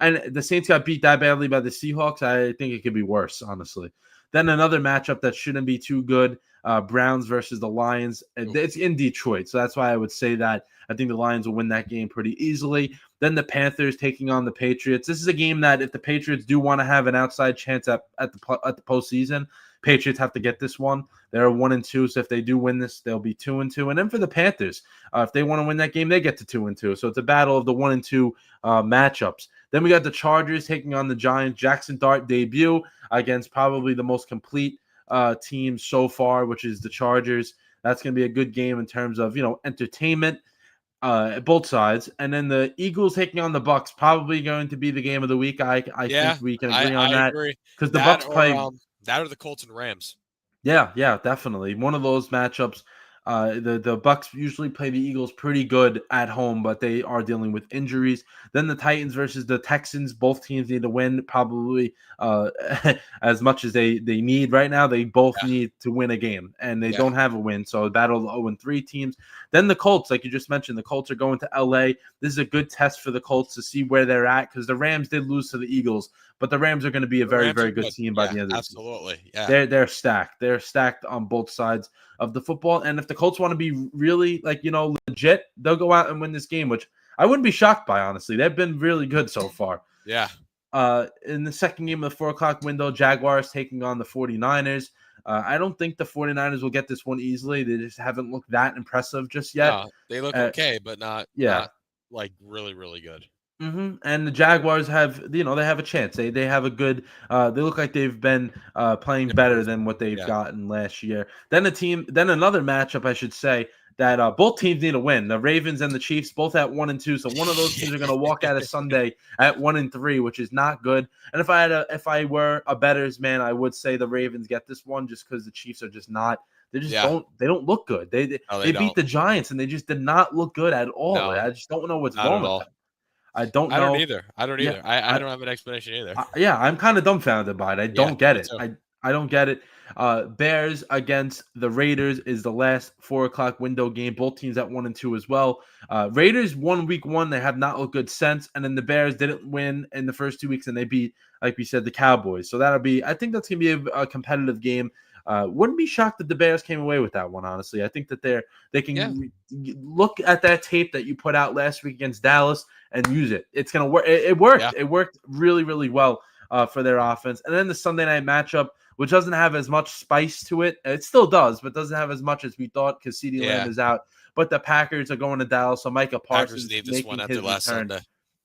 And the Saints got beat that badly by the Seahawks. I think it could be worse, honestly. Then another matchup that shouldn't be too good: Browns versus the Lions. It's in Detroit, so that's why I would say that I think the Lions will win that game pretty easily. Then the Panthers taking on the Patriots. This is a game that if the Patriots do want to have an outside chance at the postseason, Patriots have to get this one. They're 1-2, so if they do win this, they'll be 2-2. And then for the Panthers, if they want to win that game, they get to 2-2. So it's a battle of the 1-2 matchups. Then we got the Chargers taking on the Giants. Jackson Dart debut against probably the most complete team so far, which is the Chargers. That's going to be a good game in terms of entertainment. Both sides, and then the Eagles taking on the Bucks, probably going to be the game of the week. I think we can agree on I that agree. because the Bucks play. That or the Colts and Rams. Yeah, definitely one of those matchups. The Bucks usually play the Eagles pretty good at home, but they are dealing with injuries. Then the Titans versus the Texans. Both teams need to win probably as much as they need right now. They both need to win a game, and they don't have a win. So battle of 0-3 teams. Then the Colts, like you just mentioned, the Colts are going to LA. This is a good test for the Colts to see where they're at because the Rams did lose to the Eagles, but the Rams are going to be a very, very good team by the end of the season. Absolutely. Yeah. They're stacked. They're stacked on both sides of the football. And if the Colts want to be really legit, they'll go out and win this game, which I wouldn't be shocked by, honestly. They've been really good so far. Yeah. In the second game of the 4 o'clock window, Jaguars taking on the 49ers. I don't think the 49ers will get this one easily. They just haven't looked that impressive just yet. No, they look okay, but not like really, really good. And the Jaguars have, they have a chance. They have a good. They look like they've been playing better than what they've gotten last year. Then another matchup, I should say, that both teams need to win. The Ravens and the Chiefs both at 1-2. So one of those teams are going to walk out of Sunday at 1-3, which is not good. And if I were a bettors man, I would say the Ravens get this one just because the Chiefs are just not. They just don't look good. They beat the Giants and they just did not look good at all. No, I just don't know what's wrong with them. I don't know. I don't either. I don't have an explanation either. I'm kind of dumbfounded by it. I don't get it. I don't get it. Bears against the Raiders is the last 4 o'clock window game. Both teams at 1-2 as well. Raiders won week 1. They have not looked good since. And then the Bears didn't win in the first 2 weeks, and they beat, like we said, the Cowboys. So I think that's going to be a competitive game. Wouldn't be shocked that the Bears came away with that one, honestly. I think that they can look at that tape that you put out last week against Dallas and use it. It's going to work. It worked. Yeah. It worked really, really well for their offense. And then the Sunday night matchup, which doesn't have as much spice to it. It still does, but doesn't have as much as we thought because CeeDee Lamb is out. But the Packers are going to Dallas, so Micah Parsons need this one after last Sunday.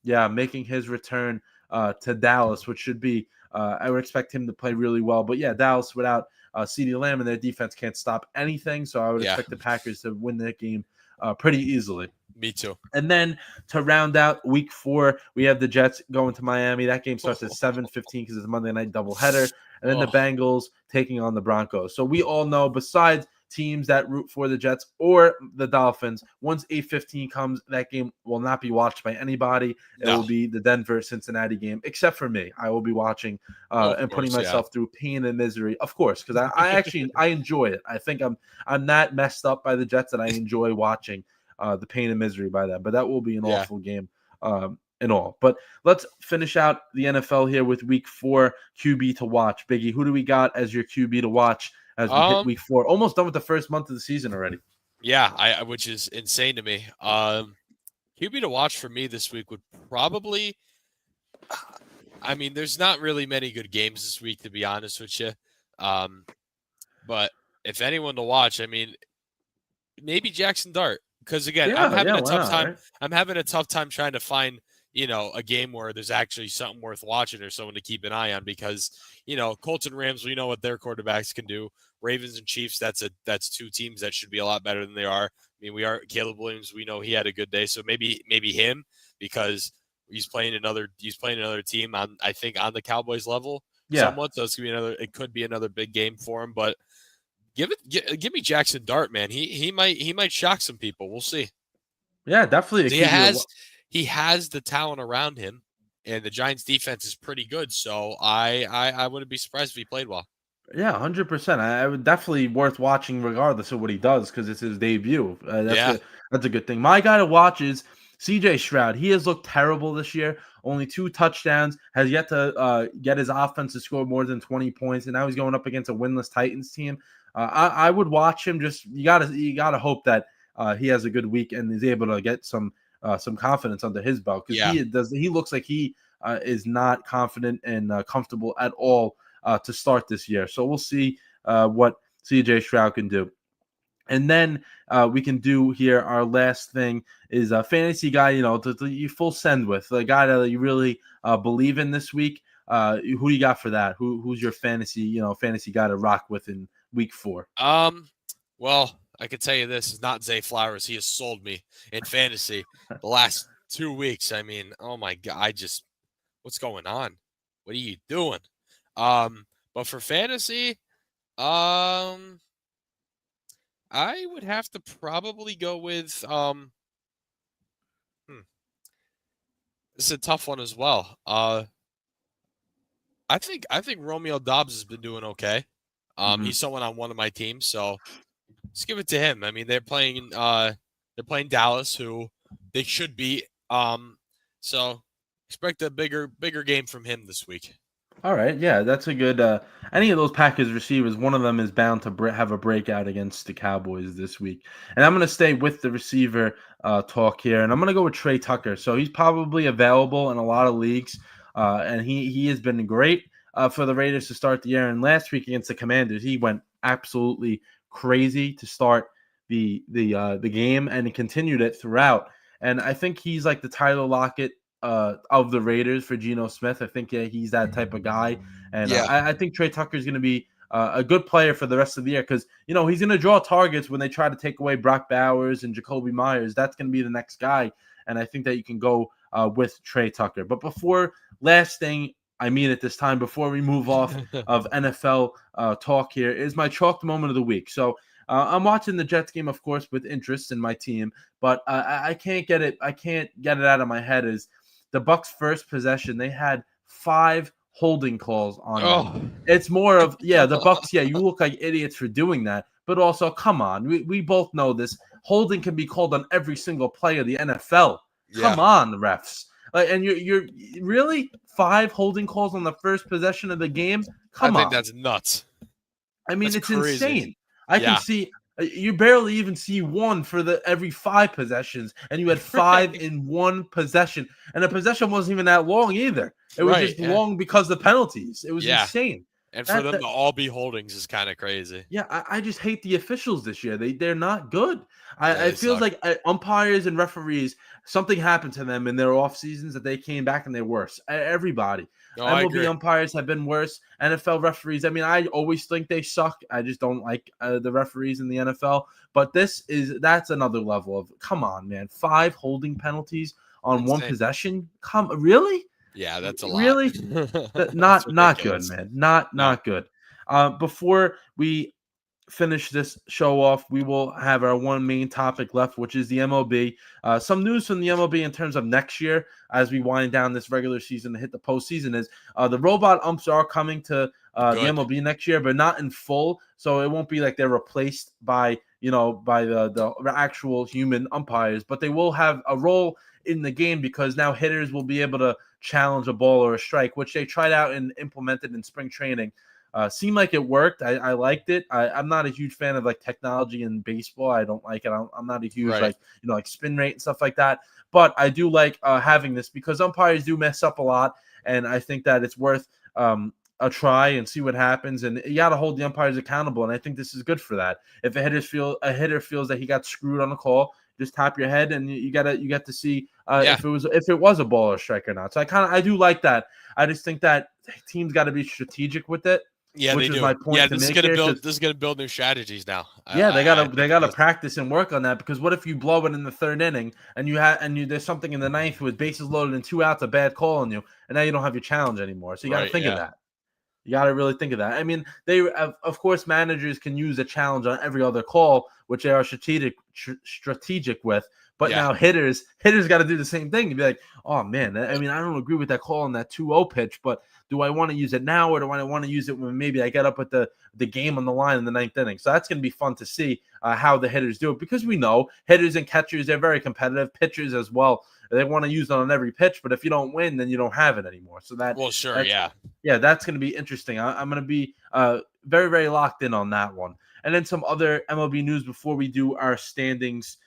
Yeah, making his return to Dallas, which should be I would expect him to play really well. But yeah, Dallas without CeeDee Lamb and their defense can't stop anything. So I would expect the Packers to win that game pretty easily. Me too. And then to round out week 4, we have the Jets going to Miami. That game starts at 7:15 because it's a Monday night doubleheader. And then the Bengals taking on the Broncos. So we all know, besides teams that root for the Jets or the Dolphins, once 8:15 comes, that game will not be watched by anybody. It will be the Denver-Cincinnati game, except for me. I will be watching and putting myself through pain and misery, of course, because I actually I enjoy it. I think I'm not messed up by the Jets, and I enjoy watching the pain and misery by them. But that will be an awful game. And all. But let's finish out the NFL here with week 4 QB to watch. Biggie, who do we got as your QB to watch as we hit week 4? Almost done with the first month of the season already. Yeah, which is insane to me. QB to watch for me this week would probably there's not really many good games this week, to be honest with you. But if anyone to watch, maybe Jackson Dart. Because again, I'm having a tough time. Right? I'm having a tough time trying to find a game where there's actually something worth watching or someone to keep an eye on because, Colts and Rams, we know what their quarterbacks can do. Ravens and Chiefs, that's 2 teams that should be a lot better than they are. Caleb Williams, we know he had a good day. So maybe him because he's playing another team on the Cowboys level somewhat. So it could be another big game for him, but give me Jackson Dart, man. He might shock some people. We'll see. Yeah, definitely. He has the talent around him, and the Giants' defense is pretty good. So I wouldn't be surprised if he played well. Yeah, 100%. I would definitely worth watching regardless of what he does because it's his debut. That's Yeah. good. That's a good thing. My guy to watch is CJ Stroud. He has looked terrible this year. Only 2 touchdowns. Has yet to get his offense to score more than 20 points, and now he's going up against a winless Titans team. I would watch him. Just you gotta hope that he has a good week and is able to get some confidence under his belt because Yeah. he looks like he is not confident and comfortable at all to start this year. So we'll see what CJ Stroud can do. And then we can do here our last thing is a fantasy guy, you full send with the guy that you really believe in this week. Who you got for that? Who's your fantasy guy to rock with in week 4? Well, I can tell you this is not Zay Flowers. He has sold me in fantasy the last 2 weeks. I mean, oh my God, what's going on? What are you doing? But for fantasy, I would have to probably go with this is a tough one as well. I think Romeo Dobbs has been doing okay. Mm-hmm. He's someone on one of my teams, so just give it to him. I mean, they're playing Dallas, who they should beat. So expect a bigger game from him this week. All right, yeah, that's a good. Any of those Packers receivers, one of them is bound to have a breakout against the Cowboys this week. And I'm going to stay with the receiver talk here, and I'm going to go with Trey Tucker. So he's probably available in a lot of leagues, and he has been great for the Raiders to start the year. And last week against the Commanders, he went absolutely crazy to start the game, and he continued it throughout. And I think he's like the Tyler Lockett of the Raiders for Geno Smith. I think he's that type of guy, and Yeah. I think Trey Tucker is going to be a good player for the rest of the year because he's going to draw targets when they try to take away Brock Bowers and Jacoby Myers. That's going to be the next guy, and I think that you can go with Trey Tucker. But last thing, I mean it this time, before we move off of NFL talk here, is my chalked moment of the week. So I'm watching the Jets game, of course, with interest in my team, but I can't get it. I can't get it out of my head. Is the Bucks' first possession, they had 5 holding calls on them. Oh. It's more of, the Bucks, you look like idiots for doing that. But also, come on, we both know this. Holding can be called on every single play of the NFL. Yeah. Come on, the refs. And you're really 5 holding calls on the first possession of the game? Come I think on. that's nuts. I mean, That's it's crazy. insane. I can see you barely even see one for every 5 possessions, and you had 5 in one possession, and the possession wasn't even that long either. It was just long because of the penalties. It was insane. And for them to all be holdings is kind of crazy. Yeah, I just hate the officials this year. They're not good. It feels suck. like umpires and referees, something happened to them in their off seasons that they came back and they're worse. Everybody. No, I MLB agree. umpires have been worse. NFL referees, I mean, I always think they suck. I just don't like the referees in the NFL. But that's another level of, come on, man. 5 holding penalties on one possession? Really? Yeah, that's a lot. Really? Not good, man. Not good. Before we finish this show off, we will have our one main topic left, which is the MLB. Some news from the MLB in terms of next year as we wind down this regular season to hit the postseason is the robot umps are coming to the MLB next year, but not in full. So it won't be like they're replaced by the actual human umpires, but they will have a role in the game because now hitters will be able to challenge a ball or a strike, which they tried out and implemented in spring training. Seemed like it worked. I liked it. I'm not a huge fan of like technology in baseball. I don't like it. I'm not a huge like spin rate and stuff like that. But I do like having this because umpires do mess up a lot, and I think that it's worth a try and see what happens. And you got to hold the umpires accountable, and I think this is good for that. If a hitter feels that he got screwed on a call, just tap your head and you get to see if it was a ball or strike or not. So I do like that. I just think that teams got to be strategic with it. Yeah, which they is do. my point. This is gonna build new strategies now. Yeah, they gotta practice and work on that because what if you blow it in the 3rd inning and there's something in the 9th with bases loaded and 2 outs, a bad call on you, and now you don't have your challenge anymore. So you got to think of that. You got to really think of that. I mean, of course managers can use a challenge on every other call, which they are strategic with. But now hitters got to do the same thing. You'd be like, oh man, I mean, I don't agree with that call on that 2-0 pitch, but do I want to use it now, or do I want to use it when maybe I get up with the game on the line in the ninth inning? So that's going to be fun to see how the hitters do it, because we know hitters and catchers, they're very competitive, pitchers as well. They want to use it on every pitch, but if you don't win, then you don't have it anymore. So that's going to be interesting. I'm going to be very, very locked in on that one. And then some other MLB news before we do our standings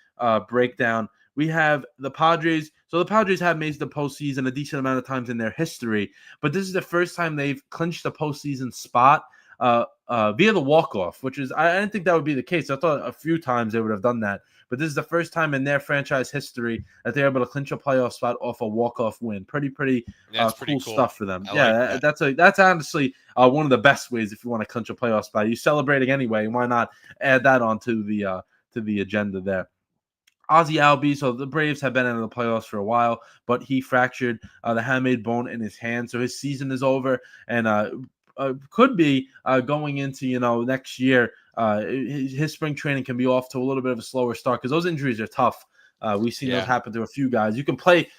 breakdown. We have the Padres. So the Padres have made the postseason a decent amount of times in their history, but this is the first time they've clinched a postseason spot via the walk-off, which is, I didn't think that would be the case. I thought a few times they would have done that, but this is the first time in their franchise history that they're able to clinch a playoff spot off a walk-off win. Pretty cool stuff for them. That's honestly one of the best ways if you want to clinch a playoff spot. You celebrating anyway, why not add that on to the agenda there? Ozzie Albies, so the Braves have been out of the playoffs for a while, but he fractured the hamate bone in his hand, so his season is over, and could be going into next year. His spring training can be off to a little bit of a slower start because those injuries are tough. We've seen those happen to a few guys. You can play.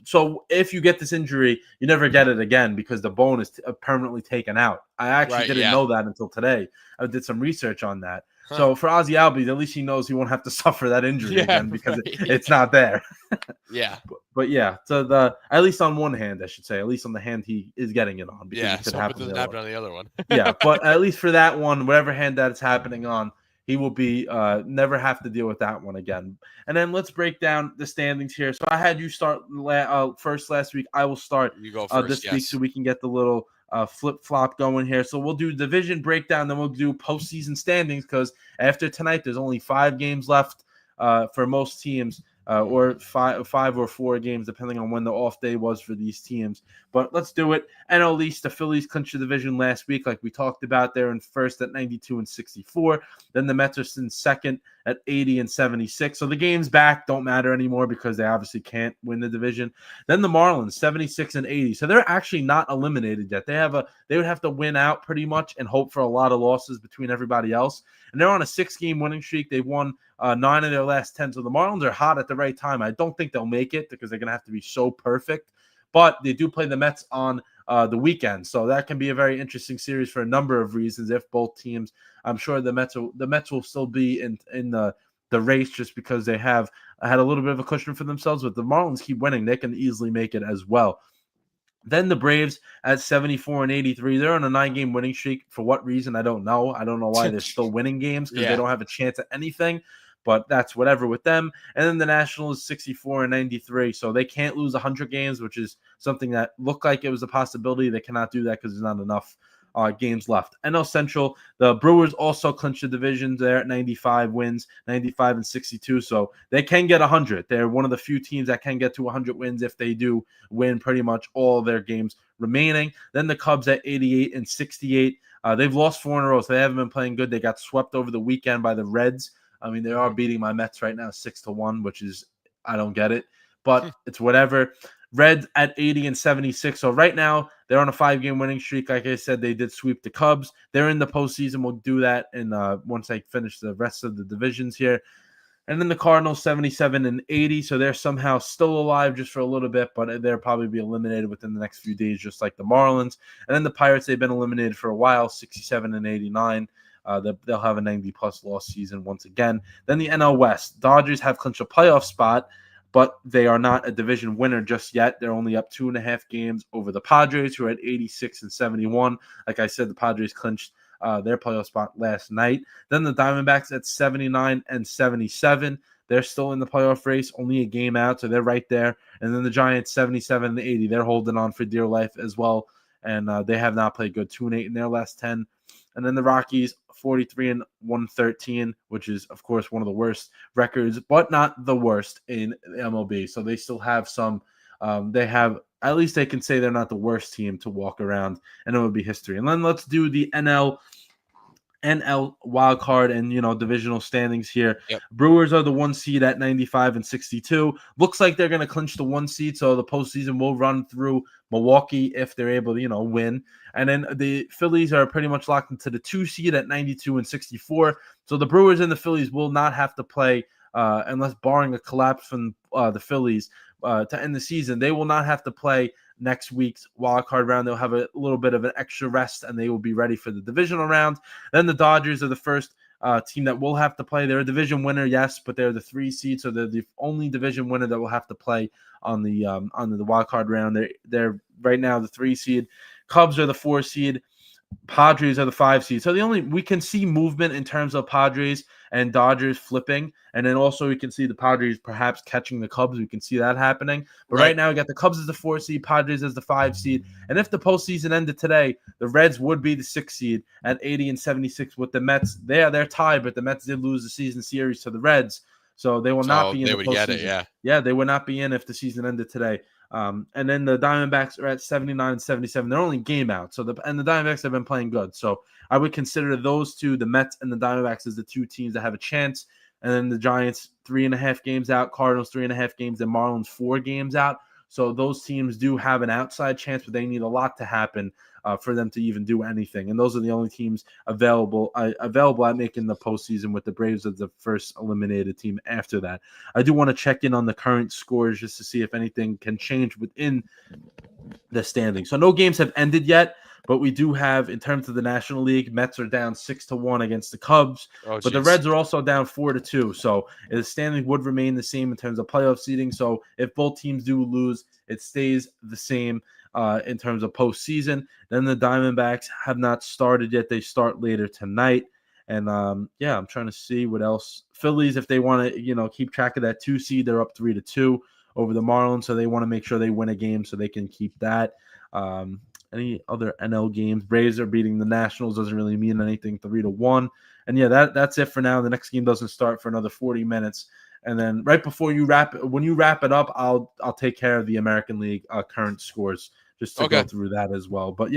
So if you get this injury, you never get it again because the bone is permanently taken out. I actually didn't know that until today. I did some research on that. So for Ozzie Albies, at least he knows he won't have to suffer that injury again because it's not there. But yeah, so at least on one hand, I should say, at least on the hand he is getting it on. Because it could happen doesn't happen on the other one. But at least for that one, whatever hand that it's happening on, he will be never have to deal with that one again. And then let's break down the standings here. So I had you start first last week. I will start you go first, this week so we can get the little flip-flop going here. So we'll do division breakdown, then we'll do postseason standings because after tonight, there's only 5 games left for most teams. Or five or 4 games, depending on when the off day was for these teams. But let's do it. NL East, the Phillies clinched the division last week, like we talked about. They're in first at 92-64. Then the Mets are in second at 80-76. So the games back don't matter anymore because they obviously can't win the division. Then the Marlins, 76-80. So they're actually not eliminated yet. They would have to win out pretty much and hope for a lot of losses between everybody else. And they're on a 6-game winning streak. They've won 9 of their last 10. So the Marlins are hot at the right time. I don't think they'll make it because they're going to have to be so perfect. But they do play the Mets on the weekend. So that can be a very interesting series for a number of reasons. If both teams, I'm sure the Mets will still be in the race just because they have had a little bit of a cushion for themselves. But the Marlins keep winning. They can easily make it as well. Then the Braves at 74-83. They're on a 9-game winning streak. For what reason? I don't know. I don't know why they're still winning games because they don't have a chance at anything. But that's whatever with them. And then the Nationals 64-93. So they can't lose 100 games, which is something that looked like it was a possibility. They cannot do that because there's not enough games left. NL Central, the Brewers also clinched the division there at 95 wins, 95-62. So they can get 100. They're one of the few teams that can get to 100 wins if they do win pretty much all their games remaining. Then the Cubs at 88-68. They've lost 4 in a row, so they haven't been playing good. They got swept over the weekend by the Reds. I mean, they are beating my Mets right now 6-1, which is, I don't get it, but it's whatever. Reds at 80-76. So right now they're on a 5-game winning streak. Like I said, they did sweep the Cubs. They're in the postseason. We'll do that once I finish the rest of the divisions here. And then the Cardinals 77-80. So they're somehow still alive just for a little bit, but they'll probably be eliminated within the next few days, just like the Marlins. And then the Pirates, they've been eliminated for a while, 67-89. They'll have a 90-plus loss season once again. Then the NL West. Dodgers have clinched a playoff spot, but they are not a division winner just yet. They're only up 2.5 games over the Padres, who are at 86-71. Like I said, the Padres clinched their playoff spot last night. Then the Diamondbacks at 79-77. They're still in the playoff race, only a game out, so they're right there. And then the Giants 77-80. They're holding on for dear life as well, and they have not played good. 2-8 in their last 10. And then the Rockies 43-113, which is, of course, one of the worst records, but not the worst in the MLB. So they still have some. At least they can say they're not the worst team to walk around, and it would be history. And then let's do the NL wild card and divisional standings here. Yep. Brewers are the 1 seed at 95-62. Looks like they're going to clinch the 1 seed, so the postseason will run through Milwaukee if they're able to win. And then the Phillies are pretty much locked into the 2 seed at 92-64. So the Brewers and the Phillies will not have to play unless barring a collapse from the Phillies to end the season, they will not have to play next week's wild card round. They'll have a little bit of an extra rest, and they will be ready for the divisional round. Then the Dodgers are the first team that will have to play. They're a division winner, yes, but they're the 3 seed, so they're the only division winner that will have to play on the wild card round. They're right now the 3 seed. Cubs are the 4 seed. Padres are the 5 seed. So we can see movement in terms of Padres and Dodgers flipping, and then also we can see the Padres perhaps catching the Cubs. We can see that happening. But right now we got the Cubs as the 4 seed, Padres as the 5 seed. And if the postseason ended today, the Reds would be the 6 seed at 80-76 with the Mets. They're tied, but the Mets did lose the season series to the Reds, so they will not be in the postseason. Get it, yeah, they would not be in if the season ended today. And then the Diamondbacks are at 79-77. They're only game out. So the Diamondbacks have been playing good. So I would consider those two, the Mets and the Diamondbacks, as the 2 teams that have a chance. And then the Giants 3.5 games out, Cardinals 3.5 games, and Marlins 4 games out. So those teams do have an outside chance, but they need a lot to happen for them to even do anything. And those are the only teams available at making the postseason, with the Braves as the first eliminated team after that. I do want to check in on the current scores just to see if anything can change within the standings. So no games have ended yet, but we do have, in terms of the National League, Mets are down 6-1 against the Cubs, but the Reds are also down 4-2. So the standing would remain the same in terms of playoff seeding. So if both teams do lose, it stays the same in terms of postseason. Then the Diamondbacks have not started yet. They start later tonight. And I'm trying to see what else. Phillies, if they want to, keep track of that 2 seed, they're up 3-2 over the Marlins. So they want to make sure they win a game so they can keep that. Any other NL games? Braves are beating the Nationals. Doesn't really mean anything. 3-1. And that's it for now. The next game doesn't start for another 40 minutes. And then right before when you wrap it up, I'll take care of the American League current scores just to go through that as well. But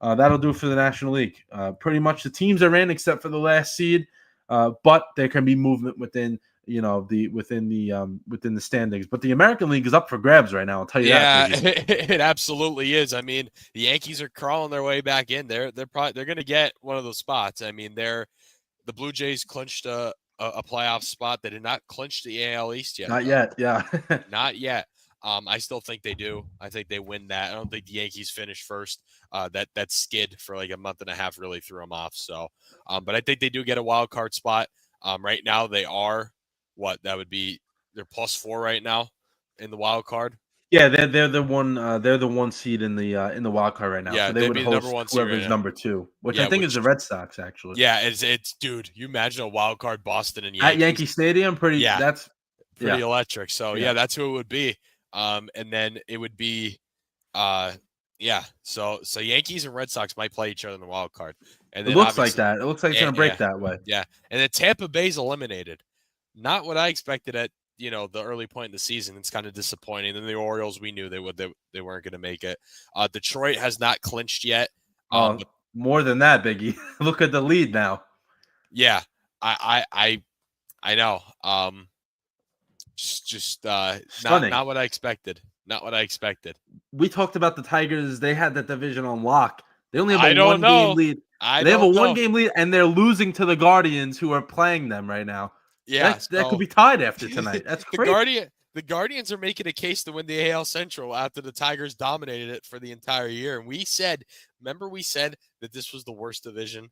that'll do it for the National League. Pretty much the teams are in except for the last seed, but there can be movement within the standings. But the American League is up for grabs right now. I'll tell you that. Yeah, it absolutely is. I mean, the Yankees are crawling their way back in. They're going to get one of those spots. I mean, the Blue Jays clinched a playoff spot. They did not clinch the AL East yet. Not yet. Yeah. Not yet. I still think they do. I think they win that. I don't think the Yankees finish first. That skid for like a month and a half really threw them off. So, but I think they do get a wild card spot. Right now they are that would be they're +4 right now in the wild card. Yeah, they're the one seed in the wild card right now. Yeah, so they would host #1 whoever's right number 2, which I think is the Red Sox actually. Yeah, it's dude. You imagine a wild card Boston and Yankees at Yankee Stadium, that's pretty electric. So that's who it would be. And then it would be, So Yankees and Red Sox might play each other in the wild card. And then it looks like that. It looks like it's going to break that way. Yeah, and then Tampa Bay's eliminated. Not what I expected at the early point in the season. It's kind of disappointing. And the Orioles, we knew they weren't going to make it. Detroit has not clinched yet. More than that, Biggie. Look at the lead now. Yeah, I know. Just not what I expected. Not what I expected. We talked about the Tigers. They had that division on lock. They only have a one-game lead. They have a one-game lead, and they're losing to the Guardians, who are playing them right now. Yeah, that could be tied after tonight. That's crazy. The Guardians are making a case to win the AL Central after the Tigers dominated it for the entire year. And we said that this was the worst division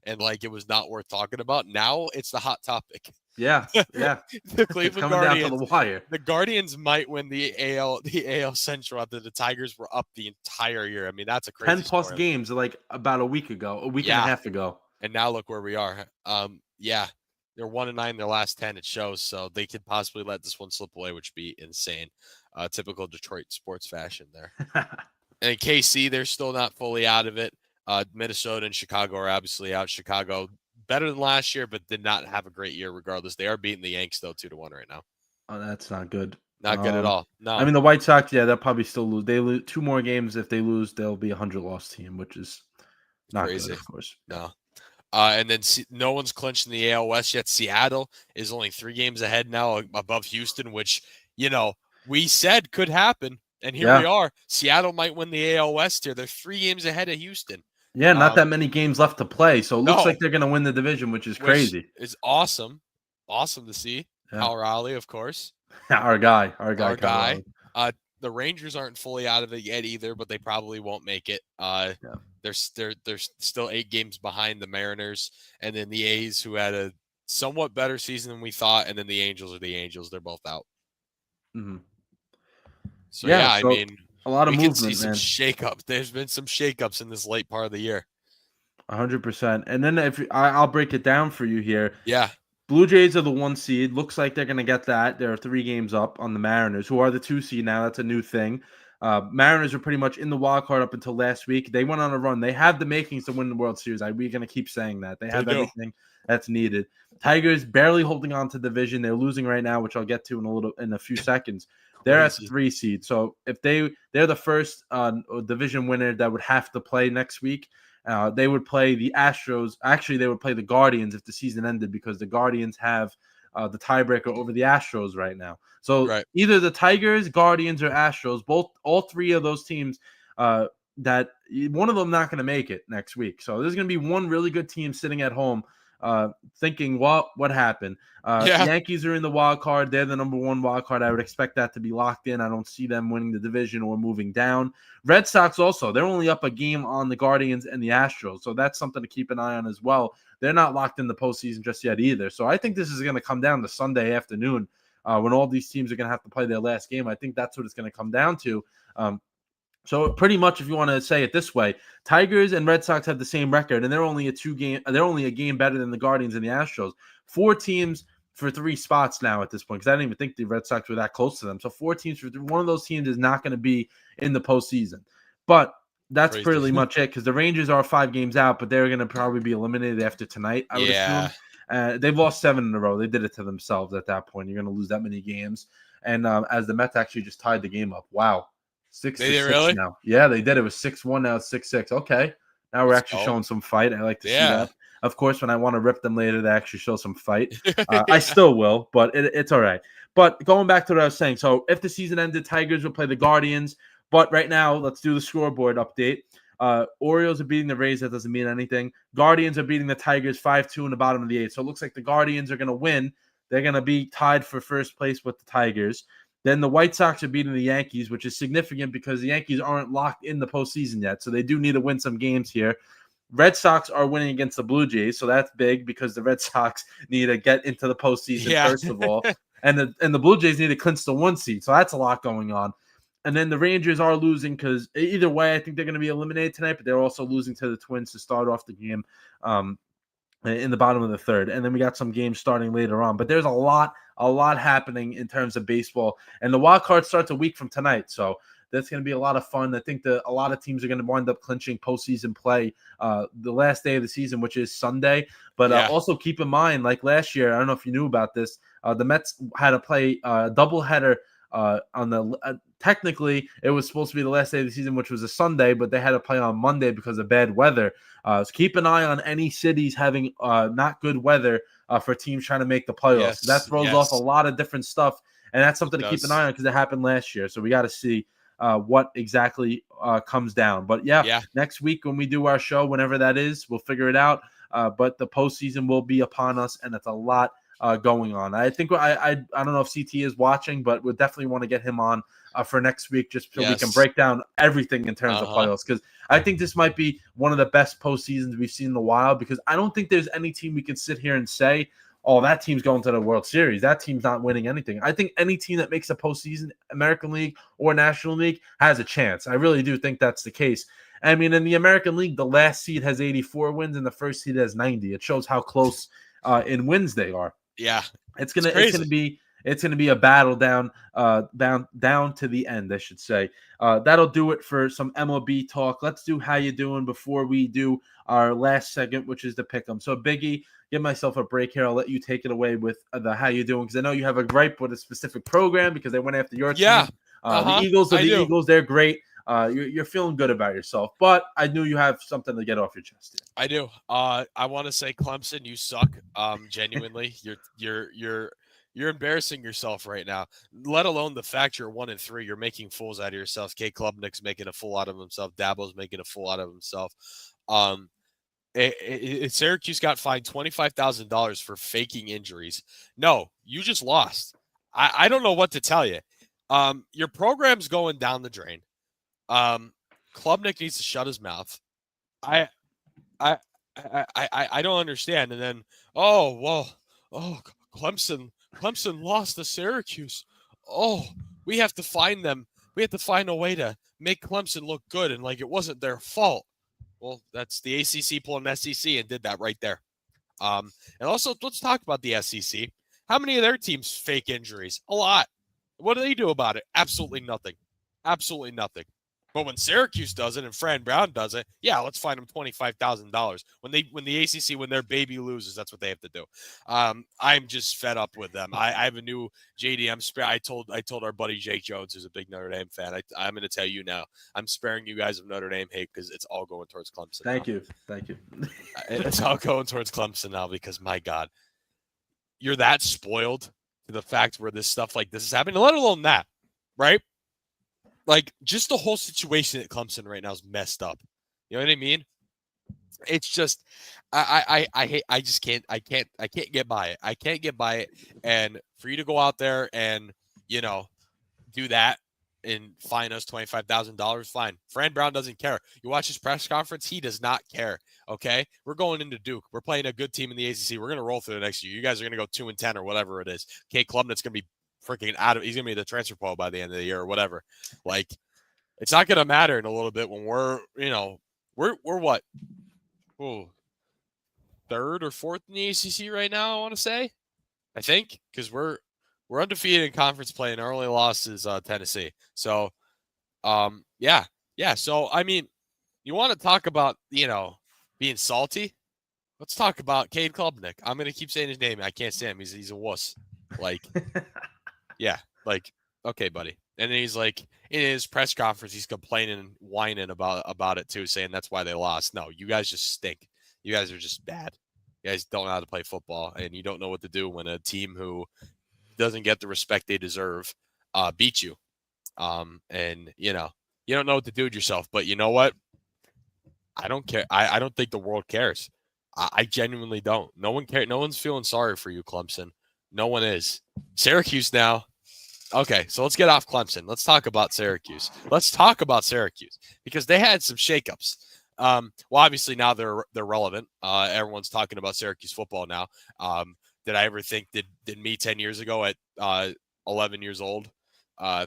and like it was not worth talking about. Now it's the hot topic. Yeah. The Cleveland Guardians. Down to the wire. The Guardians might win the AL Central after the Tigers were up the entire year. I mean, that's a crazy 10+ story. games like about a week and a half ago. And now look where we are. They're 1-9 in their last 10. It shows, so they could possibly let this one slip away, which would be insane. Typical Detroit sports fashion there. And KC, they're still not fully out of it. Minnesota and Chicago are obviously out. Chicago better than last year, but did not have a great year regardless. They are beating the Yanks though 2-1 right now. Oh, that's not good. Not good at all. No, I mean the White Sox. Yeah, they'll probably still lose. They lose 2 more games. If they lose, they'll be a 100-loss team, which is not crazy. Good, of course. No. And then no one's clinched in the AL West yet. Seattle is only 3 games ahead now above Houston, which, we said could happen. And here we are. Seattle might win the AL West here. They're 3 games ahead of Houston. Yeah, not that many games left to play. So it looks like they're going to win the division, which is crazy. It's awesome. Awesome to see. Yeah. Cal Raleigh, of course. Our guy, Our Cal guy. Raleigh. The Rangers aren't fully out of it yet either, but they probably won't make it. Yeah. They're still 8 games behind the Mariners, and then the A's, who had a somewhat better season than we thought, and then the Angels are the Angels. They're both out. Mm-hmm. So Yeah. yeah, I So mean, a lot of we can see movement, some man. shakeups. There's been some shakeups in this late part of the year. 100%. And then if I'll break it down for you here. Yeah. Blue Jays are the 1 seed. Looks like they're going to get that. They're 3 games up on the Mariners, who are the 2 seed now. That's a new thing. Mariners are pretty much in the wild card up until last week. They went on a run. They have the makings to win the World Series. We're going to keep saying that. They have do. everything that's needed. Tigers barely holding on to the division. They're losing right now, which I'll get to in a few seconds. They're at the 3 seed. So if they're the first division winner that would have to play next week. They would play the Astros. Actually, they would play the Guardians if the season ended, because the Guardians have the tiebreaker over the Astros right now. So either the Tigers, Guardians, or Astros, all 3 of those teams, that one of them not going to make it next week. So there's going to be one really good team sitting at home thinking, what happened? Yankees are in the wild card. They're the number 1 wild card. I would expect that to be locked in. I don't see them winning the division or moving down. Red Sox also, they're only up a game on the Guardians and the Astros. So that's something to keep an eye on as well. They're not locked in the postseason just yet either. So I think this is going to come down to Sunday afternoon when all these teams are going to have to play their last game. I think that's what it's going to come down to. So pretty much, if you want to say it this way, Tigers and Red Sox have the same record, and they're only a game better than the Guardians and the Astros. 4 teams for 3 spots now at this point, because I didn't even think the Red Sox were that close to them. So 4 teams for 3. One of those teams is not going to be in the postseason. But that's pretty much it, because the Rangers are 5 games out, but they're going to probably be eliminated after tonight, I would assume. They've lost 7 in a row. They did it to themselves at that point. You're going to lose that many games. And as the Mets actually just tied the game up. Wow. 6-6 now. Yeah, they did. It was 6-1. Now it's 6-6. Okay. Now we're actually showing some fight. I like to see that. Of course, when I want to rip them later, they actually show some fight. I still will, but it's all right. But going back to what I was saying, so if the season ended, Tigers will play the Guardians. But right now, let's do the scoreboard update. Orioles are beating the Rays. That doesn't mean anything. Guardians are beating the Tigers 5-2 in the bottom of the 8th. So it looks like the Guardians are going to win. They're going to be tied for first place with the Tigers. Then the White Sox are beating the Yankees, which is significant because the Yankees aren't locked in the postseason yet. So they do need to win some games here. Red Sox are winning against the Blue Jays. So that's big because the Red Sox need to get into the postseason, first of all. And the Blue Jays need to clinch the 1 seed. So that's a lot going on. And then the Rangers are losing because either way, I think they're going to be eliminated tonight, but they're also losing to the Twins to start off the game. In the bottom of the 3rd. And then we got some games starting later on. But there's a lot happening in terms of baseball. And the wild card starts a week from tonight. So that's going to be a lot of fun. I think a lot of teams are going to wind up clinching postseason play the last day of the season, which is Sunday. But also keep in mind, like last year, I don't know if you knew about this, the Mets had to play a doubleheader on the technically it was supposed to be the last day of the season, which was a Sunday, but they had to play on Monday because of bad weather. So keep an eye on any cities having not good weather for teams trying to make the playoffs. That throws off a lot of different stuff, and that's something to keep an eye on because it happened last year. So we got to see what exactly comes down. But next week when we do our show, whenever that is, we'll figure it out. But the postseason will be upon us, and it's a lot going on. I think I don't know if CT is watching, but we'll definitely want to get him on for next week just so we can break down everything in terms of playoffs, because I think this might be one of the best postseasons we've seen in a while, because I don't think there's any team we can sit here and say, oh, that team's going to the World Series. That team's not winning anything. I think any team that makes a postseason, American League or National League, has a chance. I really do think that's the case. I mean, in the American League, the last seed has 84 wins and the first seed has 90. It shows how close in wins they are. Yeah, it's gonna be a battle down to the end, I should say. That'll do it for some MLB talk. Let's do how you doing before we do our last segment, which is the pick'em. So Biggie, give myself a break here. I'll let you take it away with the how you doing, because I know you have a gripe with a specific program because they went after your team. The Eagles are the Eagles. They're great. You're feeling good about yourself, but I knew you have something to get off your chest here. I do. I want to say, Clemson, you suck. Genuinely, you're embarrassing yourself right now. Let alone the fact you're 1-3. You're making fools out of yourself. Kay Klubnik's making a fool out of himself. Dabo's making a fool out of himself. Syracuse got fined $25,000 for faking injuries. No, you just lost. I don't know what to tell you. Your program's going down the drain. Klubnik needs to shut his mouth. I don't understand. And then, Clemson lost to Syracuse. Oh, we have to find them. We have to find a way to make Clemson look good and like it wasn't their fault. Well, that's the ACC pulling SEC and did that right there. And also, let's talk about the SEC. How many of their teams fake injuries? A lot. What do they do about it? Absolutely nothing. Absolutely nothing. But when Syracuse does it and Fran Brown does it, yeah, let's fine them $25,000. When the ACC, when their baby loses, that's what they have to do. I'm just fed up with them. I have a new JDM spare. I told our buddy Jake Jones, who's a big Notre Dame fan. I'm going to tell you now. I'm sparing you guys of Notre Dame hate because it's all going towards Clemson. Thank now. you. It's all going towards Clemson now because my God, you're that spoiled to the fact where this stuff like this is happening. Let alone that, right? Like, just the whole situation at Clemson right now is messed up. You know what I mean? It's just, I can't get by it. I can't get by it. And for you to go out there and, do that and fine us $25,000, fine. Fran Brown doesn't care. You watch his press conference, he does not care. Okay? We're going into Duke. We're playing a good team in the ACC. We're going to roll through the next year. You guys are going to go 2-10 or whatever it is. Kate Klubnik's going to be freaking he's gonna be the transfer portal by the end of the year or whatever. Like, it's not gonna matter in a little bit when we're what? Third or fourth in the ACC right now, I want to say. I think because we're undefeated in conference play and our only loss is Tennessee. So yeah. So I mean, you want to talk about being salty? Let's talk about Cade Klubnik. I'm gonna keep saying his name. I can't stand him. He's a wuss. Like. Yeah, like, okay, buddy. And then he's like, in his press conference, he's complaining and whining about it too, saying that's why they lost. No, you guys just stink. You guys are just bad. You guys don't know how to play football, and you don't know what to do when a team who doesn't get the respect they deserve beat you. And you don't know what to do with yourself. But you know what? I don't care. I don't think the world cares. I genuinely don't. No one cares. No one's feeling sorry for you, Clemson. No one is. Syracuse now. Okay, so let's get off Clemson. Let's talk about Syracuse. Because they had some shakeups. Well, obviously now they're relevant. Everyone's talking about Syracuse football now. Did I ever think did me 10 years ago at 11 years old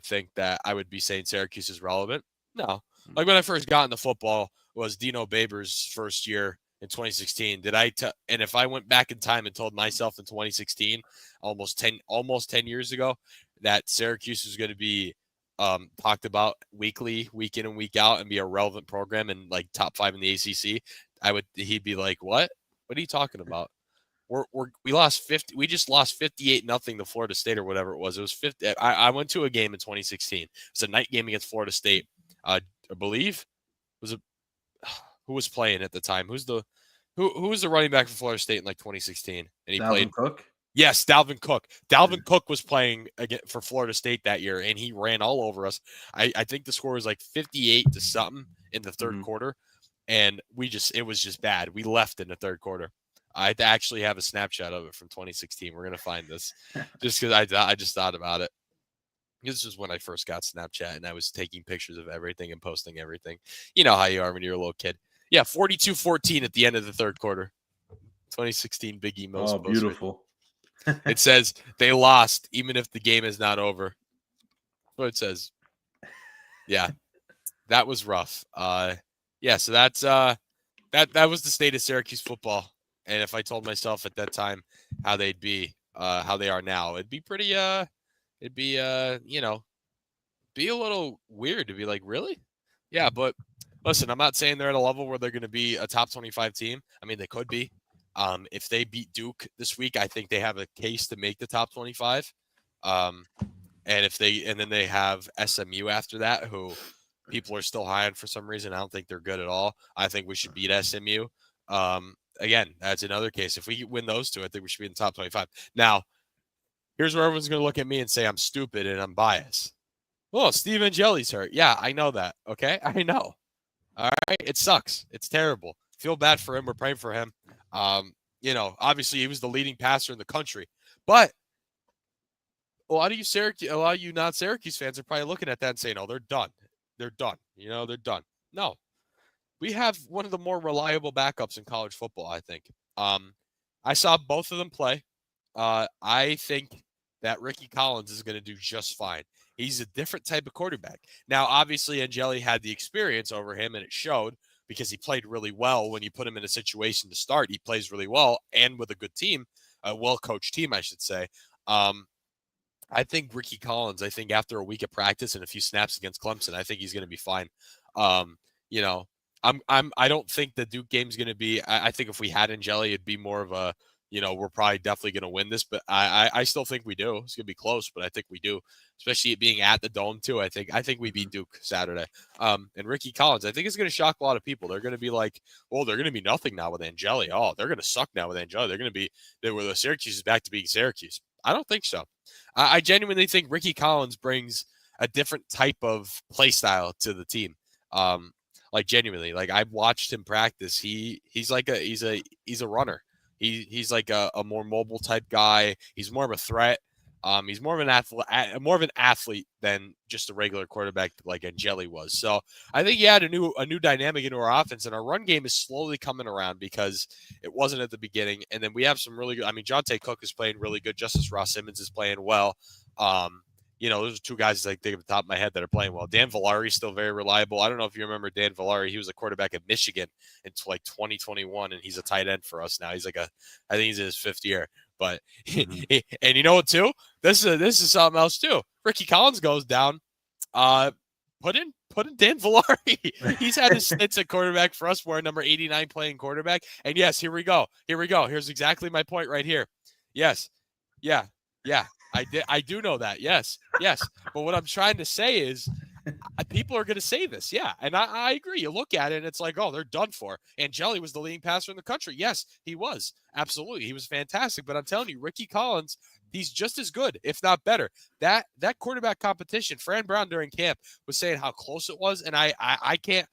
think that I would be saying Syracuse is relevant? No. Like when I first got into football was Dino Babers' first year in 2016. And if I went back in time and told myself in 2016, almost 10 years ago, that Syracuse was going to be talked about weekly, week in and week out, and be a relevant program and like top 5 in the ACC, he'd be like, "What? What are you talking about? We lost 50. We just lost 58-0 to Florida State or whatever it was. It was 50. I went to a game in 2016. It was a night game against Florida State. I believe who was playing at the time? Who was the running back for Florida State in like 2016? And he played Cook. Yes, Dalvin Cook. Dalvin Cook was playing again for Florida State that year, and he ran all over us. I think the score was like 58 to something in the third quarter, and it was just bad. We left in the third quarter. I actually have a snapshot of it from 2016. We're gonna find this just because I just thought about it. This was when I first got Snapchat, and I was taking pictures of everything and posting everything. You know how you are when you're a little kid. Yeah, 42-14 at the end of the third quarter. 2016 Biggie most. Oh, beautiful. It says they lost even if the game is not over. That's what it says. Yeah, that was rough. Yeah, so that's that was the state of Syracuse football. And if I told myself at that time how they'd be, how they are now, it'd be pretty be a little weird to be like, really? Yeah, but listen, I'm not saying they're at a level where they're going to be a top 25 team. I mean, they could be. If they beat Duke this week, I think they have a case to make the top 25. And then they have SMU after that, who people are still high on for some reason. I don't think they're good at all. I think we should beat SMU. Again, that's another case. If we win those two, I think we should be in the top 25. Now, here's where everyone's going to look at me and say I'm stupid and I'm biased. Oh, Steve Angeli's hurt. Yeah, I know that. Okay, I know. All right, it sucks. It's terrible. Feel bad for him. We're praying for him. Obviously he was the leading passer in the country, but a lot of you not Syracuse fans are probably looking at that and saying, "Oh, they're done. They're done. They're done." No, we have one of the more reliable backups in college football, I think. I saw both of them play. I think that Ricky Collins is going to do just fine. He's a different type of quarterback. Now, obviously, Angeli had the experience over him, and it showed because he played really well when you put him in a situation to start. He plays really well and with a good team, a well-coached team, I should say. I think Ricky Collins, after a week of practice and a few snaps against Clemson, I think he's going to be fine. You know, I don't think the Duke game's going to be, I think if we had Angeli, it'd be more of a, we're probably definitely going to win this, but I still think we do. It's going to be close, but I think we do, especially it being at the Dome too. I think we beat Duke Saturday. And Ricky Collins, I think it's going to shock a lot of people. They're going to be like, well, they're going to be nothing now with Angeli. Oh, they're going to suck now with Angeli. They were the Syracuse is back to being Syracuse. I don't think so. I genuinely think Ricky Collins brings a different type of play style to the team. Like genuinely, like I've watched him practice. He's a runner. He's like a more mobile type guy. He's more of a threat. He's more of an athlete than just a regular quarterback like Angeli was. So I think he had a new dynamic into our offense, and our run game is slowly coming around because it wasn't at the beginning. And then we have some really good. I mean, Jonte Cook is playing really good. Justice Ross Simmons is playing well. Those are two guys I think at the top of my head that are playing well. Dan Villari is still very reliable. I don't know if you remember Dan Villari. He was a quarterback at Michigan until like 2021, and he's a tight end for us now. I think he's in his 5th year. But and you know what too? This is something else too. Ricky Collins goes down. Put in Dan Villari. He's had his stints at quarterback for us. We're number 89 playing quarterback. And yes, here we go. Here's exactly my point right here. Yes. Yeah. I do know that. Yes. But what I'm trying to say is people are going to say this. Yeah. And I agree. You look at it and it's like, oh, they're done for. Angeli was the leading passer in the country. Yes, he was. Absolutely. He was fantastic. But I'm telling you, Ricky Collins, he's just as good, if not better. That quarterback competition, Fran Brown during camp was saying how close it was. And I can't,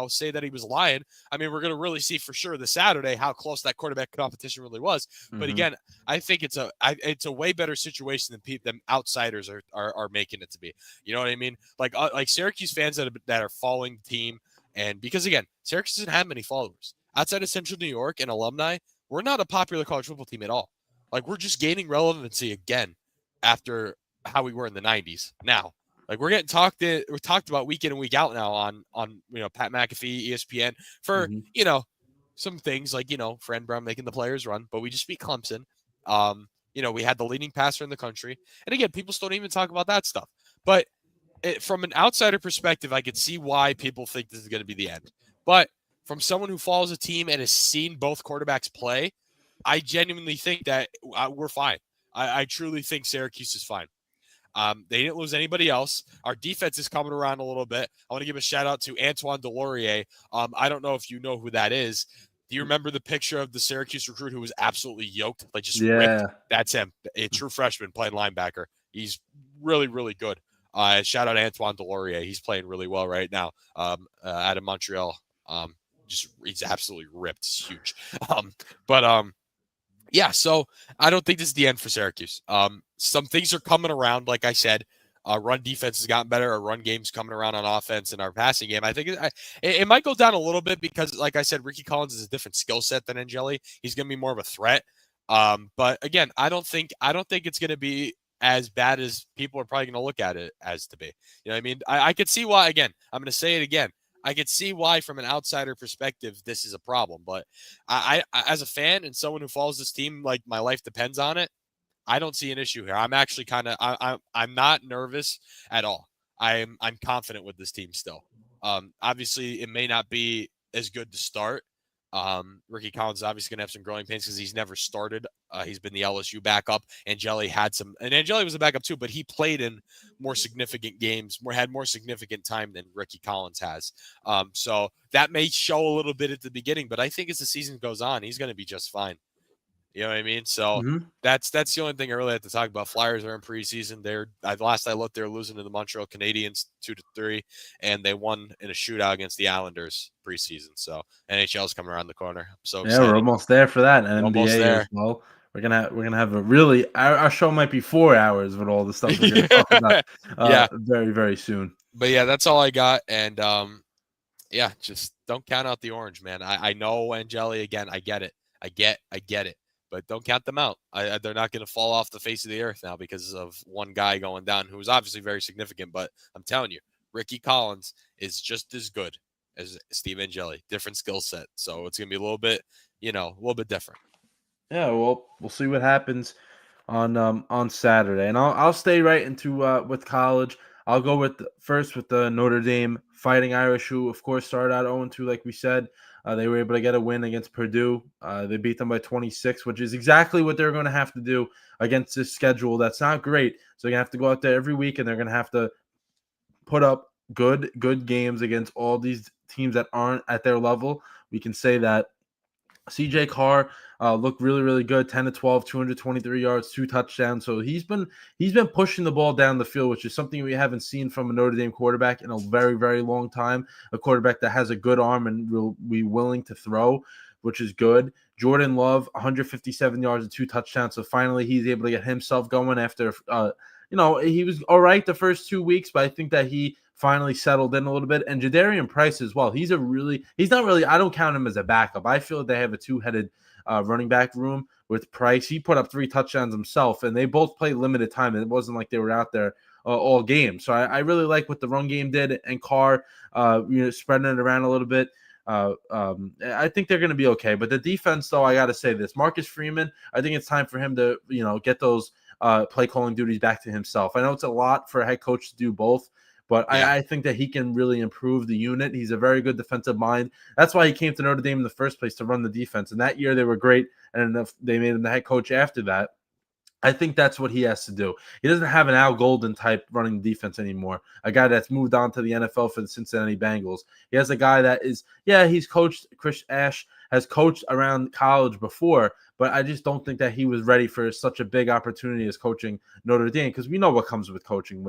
say that he was lying. I mean, we're going to really see for sure this Saturday how close that quarterback competition really was. But again, I think it's a way better situation than outsiders are making it to be. You know what I mean? Like Syracuse fans that are following the team. And because again, Syracuse doesn't have many followers outside of Central New York and alumni. We're not a popular college football team at all. Like we're just gaining relevancy again after how we were in the 90s. Now, like we're talked about week in and week out now on Pat McAfee, ESPN for some things like Fran Brown making the players run, but we just beat Clemson. We had the leading passer in the country, and again, people still don't even talk about that stuff. But from an outsider perspective, I could see why people think this is going to be the end. But from someone who follows a team and has seen both quarterbacks play, I genuinely think that we're fine. I truly think Syracuse is fine. They didn't lose anybody else. Our defense is coming around a little bit. I want to give a shout out to Antoine Delorier. I don't know if you know who that is. Do you remember the picture of the Syracuse recruit who was absolutely yoked, like just ripped? That's him, a true freshman playing linebacker. He's really, really good. Shout out Antoine Delorier. He's playing really well right now out of Montreal. He's absolutely ripped. He's huge. Yeah, so I don't think this is the end for Syracuse. Some things are coming around, like I said. Run defense has gotten better. Our run game's coming around on offense, and our passing game. I think it might go down a little bit because, like I said, Ricky Collins is a different skill set than Angeli. He's going to be more of a threat. But again, I don't think it's going to be as bad as people are probably going to look at it as to be. You know what I mean? I could see why. Again, I'm going to say it again. I could see why, from an outsider perspective, this is a problem. But I as a fan and someone who follows this team, like my life depends on it, I don't see an issue here. I'm actually I'm not nervous at all. I'm confident with this team still. Obviously, it may not be as good to start. Ricky Collins is obviously going to have some growing pains because he's never started. He's been the LSU backup. Angeli was a backup too, but he played in more significant games, had more significant time than Ricky Collins has. So that may show a little bit at the beginning, but I think as the season goes on, he's going to be just fine. You know what I mean? So Mm-hmm. that's the only thing I really have to talk about. Flyers are in preseason. Last I looked, they were losing to the Montreal Canadiens 2-3, and they won in a shootout against the Islanders preseason. So NHL's coming around the corner. I'm so Yeah, we're excited. almost there for that, and Almost NBA as there. well. We're gonna have a really our show might be 4 hours with all the stuff we're gonna talk about Yeah. very, very soon. But yeah, that's all I got. And yeah, just don't count out the orange, man. I know Angeli again. I get it. I get it. But don't count them out. They're not going to fall off the face of the earth now because of one guy going down who is obviously very significant. But I'm telling you, Ricky Collins is just as good as Steve Angeli. Different skill set. So it's going to be a little bit, a little bit different. Yeah, well, we'll see what happens on Saturday, and I'll stay right into with college. I'll go first with the Notre Dame Fighting Irish, who of course started out 0-2, like we said. They were able to get a win against Purdue. They beat them by 26, which is exactly what they're going to have to do against this schedule. That's not great. So they're going to have to go out there every week, and they're going to have to put up good games against all these teams that aren't at their level. We can say that CJ Carr looked really, really good. 10-12, 223 yards, 2 touchdowns. So he's been pushing the ball down the field, which is something we haven't seen from a Notre Dame quarterback in a very, very long time. A quarterback that has a good arm and will be willing to throw, which is good. Jordan Love, 157 yards and 2 touchdowns. So finally, he's able to get himself going after. He was all right the first 2 weeks, but I think that he finally settled in a little bit. And Jadarian Price as well. He's not really, I don't count him as a backup. I feel they have a two-headed running back room with Price. He put up 3 touchdowns himself, and they both played limited time. It wasn't like they were out there all game. So I really like what the run game did, and Carr, spreading it around a little bit. I think they're going to be okay. But the defense, though, I got to say this. Marcus Freeman, I think it's time for him to, get those play calling duties back to himself. I know it's a lot for a head coach to do both, but Yeah. I think that he can really improve the unit. He's a very good defensive mind. That's why he came to Notre Dame in the first place, to run the defense. And that year they were great, and they made him the head coach after that. I think that's what he has to do. He doesn't have an Al Golden type running defense anymore, a guy that's moved on to the NFL for the Cincinnati Bengals. He has a guy that is, he's coached. Chris Ash has coached around college before, but I just don't think that he was ready for such a big opportunity as coaching Notre Dame, because we know what comes with coaching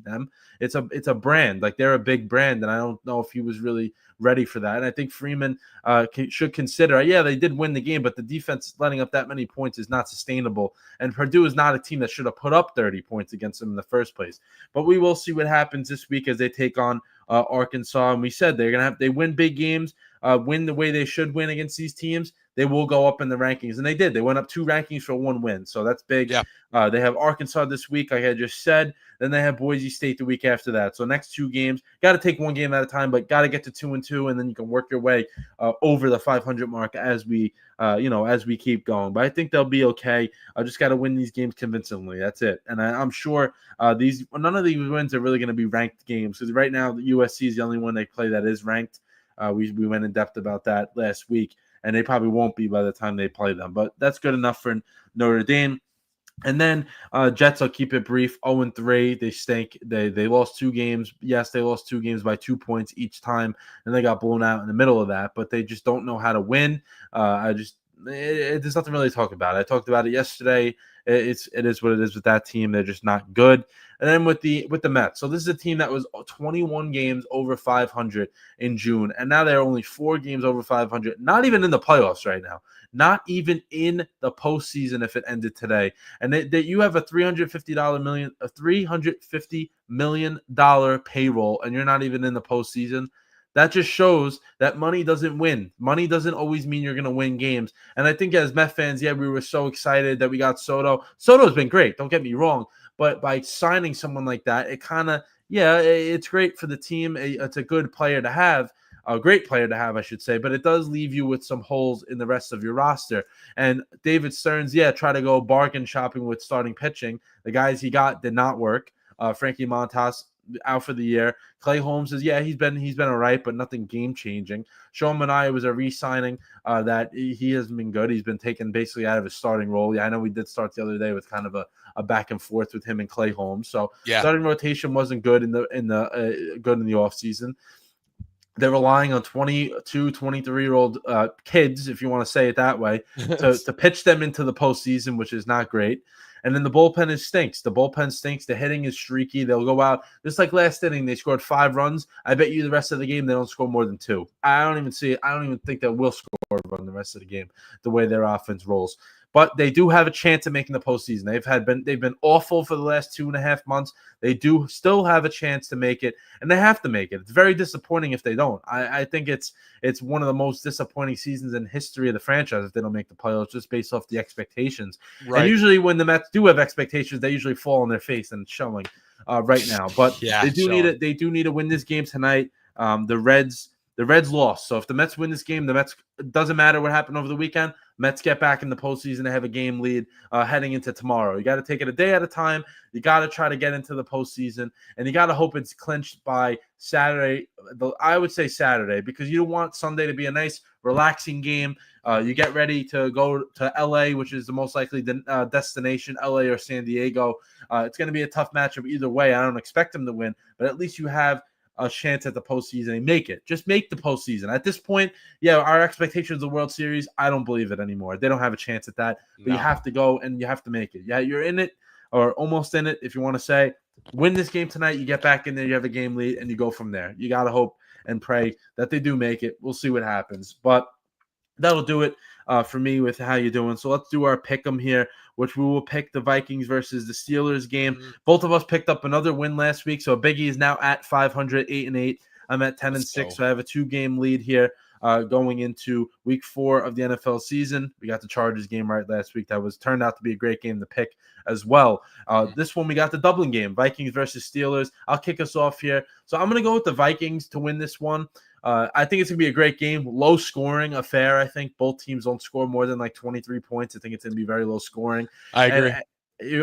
them. It's a brand. Like, they're a big brand, and I don't know if he was really ready for that. And I think Freeman should consider, they did win the game, but the defense letting up that many points is not sustainable. And Purdue is not a team that should have put up 30 points against them in the first place. But we will see what happens this week as they take on Arkansas. And we said they win big games, win the way they should win against these teams. They will go up in the rankings, and they did. They went up 2 rankings for 1 win, so that's big. Yeah. They have Arkansas this week, like I just said. Then they have Boise State the week after that. So next 2 games, got to take 1 game at a time, but got to get to 2-2, and then you can work your way over the 500 mark as we keep going. But I think they'll be okay. I just got to win these games convincingly. That's it. And I'm sure none of these wins are really going to be ranked games, because right now the USC is the only one they play that is ranked. We went in depth about that last week, and they probably won't be by the time they play them. But that's good enough for Notre Dame. And then Jets, I'll keep it brief. 0-3. They stink. They lost 2 games. Yes, they lost 2 games by 2 points each time, and they got blown out in the middle of that. But they just don't know how to win. There's nothing really to talk about. I talked about it yesterday. It is what it is with that team. They're just not good. And then with the Mets. So this is a team that was 21 games over 500 in June, and now they're only 4 games over 500. Not even in the playoffs right now. Not even in the postseason if it ended today. And that you have a $350 million payroll, and you're not even in the postseason. That just shows that money doesn't win. Money doesn't always mean you're going to win games. And I think as Met fans, we were so excited that we got Soto. Soto's been great. Don't get me wrong. But by signing someone like that, it kind of, it's great for the team. It's a good player to have. A great player to have, I should say, but it does leave you with some holes in the rest of your roster. And David Stearns, try to go bargain shopping with starting pitching. The guys he got did not work. Frankie Montas out for the year. Clay Holmes is, he's been all right, but nothing game changing. Sean Manaea was a re-signing that he hasn't been good. He's been taken basically out of his starting role. I know we did start the other day with kind of a back and forth with him and Clay Holmes. So starting rotation wasn't good in the offseason. They're relying on 22, 23-year-old kids, if you want to say it that way, to pitch them into the postseason, which is not great. And then the bullpen stinks. The bullpen stinks. The hitting is streaky. They'll go out. Just like last inning, they scored 5 runs. I bet you the rest of the game, they don't score more than 2. I don't even see it. I don't even think they will score a run the rest of the game, the way their offense rolls. But they do have a chance of making the postseason. They've been awful for the last 2.5 months. They do still have a chance to make it, and they have to make it. It's very disappointing if they don't. I think it's one of the most disappointing seasons in history of the franchise if they don't make the playoffs, just based off the expectations. Right. And usually when the Mets do have expectations, they usually fall on their face, and it's showing right now. But they do need to win this game tonight. The Reds lost. So if the Mets win this game, the Mets, doesn't matter what happened over the weekend, Mets get back in the postseason. They have a game lead heading into tomorrow. You got to take it a day at a time. You got to try to get into the postseason, and you got to hope it's clinched by Saturday. I would say Saturday, because you don't want Sunday to be a nice, relaxing game. You get ready to go to LA, which is the most likely destination, LA or San Diego. It's going to be a tough matchup either way. I don't expect them to win, but at least you have a chance at the postseason and make it. Just make the postseason. At this point, our expectations of the World Series, I don't believe it anymore. They don't have a chance at that, but you have to go and you have to make it. Yeah, you're in it or almost in it, if you want to say. Win this game tonight, you get back in there, you have a game lead, and you go from there. You got to hope and pray that they do make it. We'll see what happens. But that'll do it for me with how you're doing. So let's do our pick 'em here, which we will pick the Vikings versus the Steelers game. Mm-hmm. Both of us picked up another win last week, so Biggie is now at 500, 8-8. I'm at 10-6, so I have a 2-game lead here going into week 4 of the NFL season. We got the Chargers game right last week. That turned out to be a great game to pick as well. This one, we got the Dublin game, Vikings versus Steelers. I'll kick us off here. So I'm going to go with the Vikings to win this one. I think it's going to be a great game, low-scoring affair. I think both teams don't score more than like 23 points. I think it's going to be very low scoring. I agree.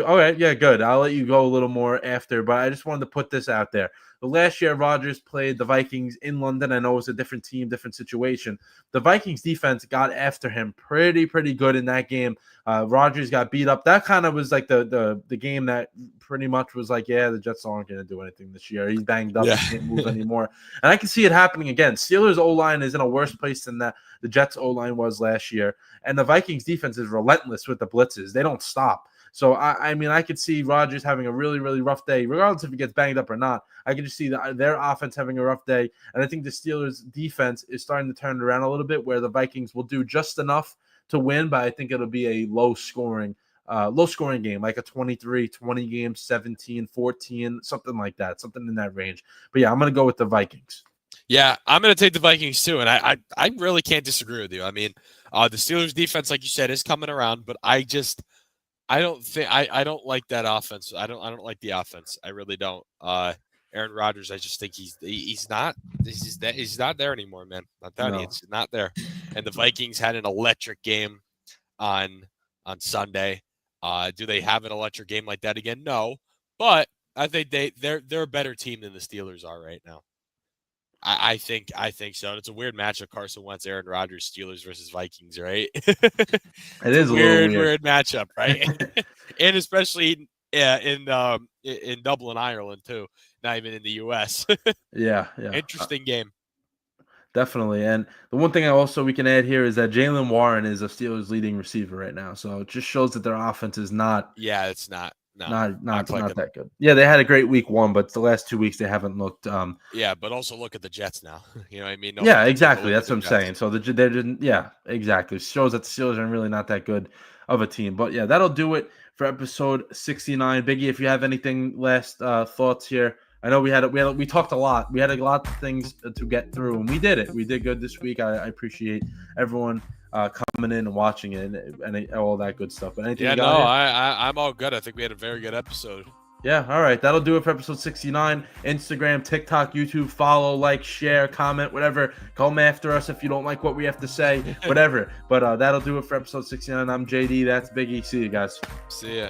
All right, yeah, good. I'll let you go a little more after, but I just wanted to put this out there. The last year, Rodgers played the Vikings in London. I know it was a different team, different situation. The Vikings defense got after him pretty good in that game. Rodgers got beat up. That kind of was like the game that pretty much was like, the Jets aren't going to do anything this year. He's banged up. He can't move anymore. And I can see it happening again. Steelers' O-line is in a worse place than the Jets' O-line was last year. And the Vikings defense is relentless with the blitzes. They don't stop. So, I mean, I could see Rodgers having a really rough day, regardless if he gets banged up or not. I could just see their offense having a rough day. And I think the Steelers' defense is starting to turn it around a little bit, where the Vikings will do just enough to win, but I think it'll be a low-scoring game, like a 23-20 game, 17-14, something like that, something in that range. But, yeah, I'm going to go with the Vikings. Yeah, I'm going to take the Vikings too, and I really can't disagree with you. I mean, the Steelers' defense, like you said, is coming around, but I don't like that offense. I don't like the offense. I really don't. Aaron Rodgers, I just think he's not there anymore, man. I'm telling you, it's not there. And the Vikings had an electric game on Sunday. Do they have an electric game like that again? No, but I think they're a better team than the Steelers are right now. I think so. And it's a weird matchup: Carson Wentz, Aaron Rodgers, Steelers versus Vikings, right? It is a weird matchup, right? And especially in Dublin, Ireland, too. Not even in the U.S. Yeah. Interesting game. Definitely. And the one thing we can add here is that Jaylen Warren is a Steelers leading receiver right now. So it just shows that their offense is not. Yeah, it's not. No, not that good. Yeah, they had a great week 1, but the last 2 weeks they haven't looked. Yeah, but also look at the Jets now. You know what I mean? Yeah, exactly. That's what I'm saying. So they didn't. Yeah, exactly. Shows that the Steelers are really not that good of a team. But yeah, that'll do it for episode 69. Biggie, if you have anything last thoughts here. I know we talked a lot. We had a lot of things to get through, and we did it. We did good this week. I appreciate everyone coming in and watching it and all that good stuff. But anything? I'm all good. I think we had a very good episode. Yeah, all right. That'll do it for episode 69. Instagram, TikTok, YouTube, follow, like, share, comment, whatever. Come after us if you don't like what we have to say, whatever. But that'll do it for episode 69. I'm JD. That's Biggie. See you guys. See ya.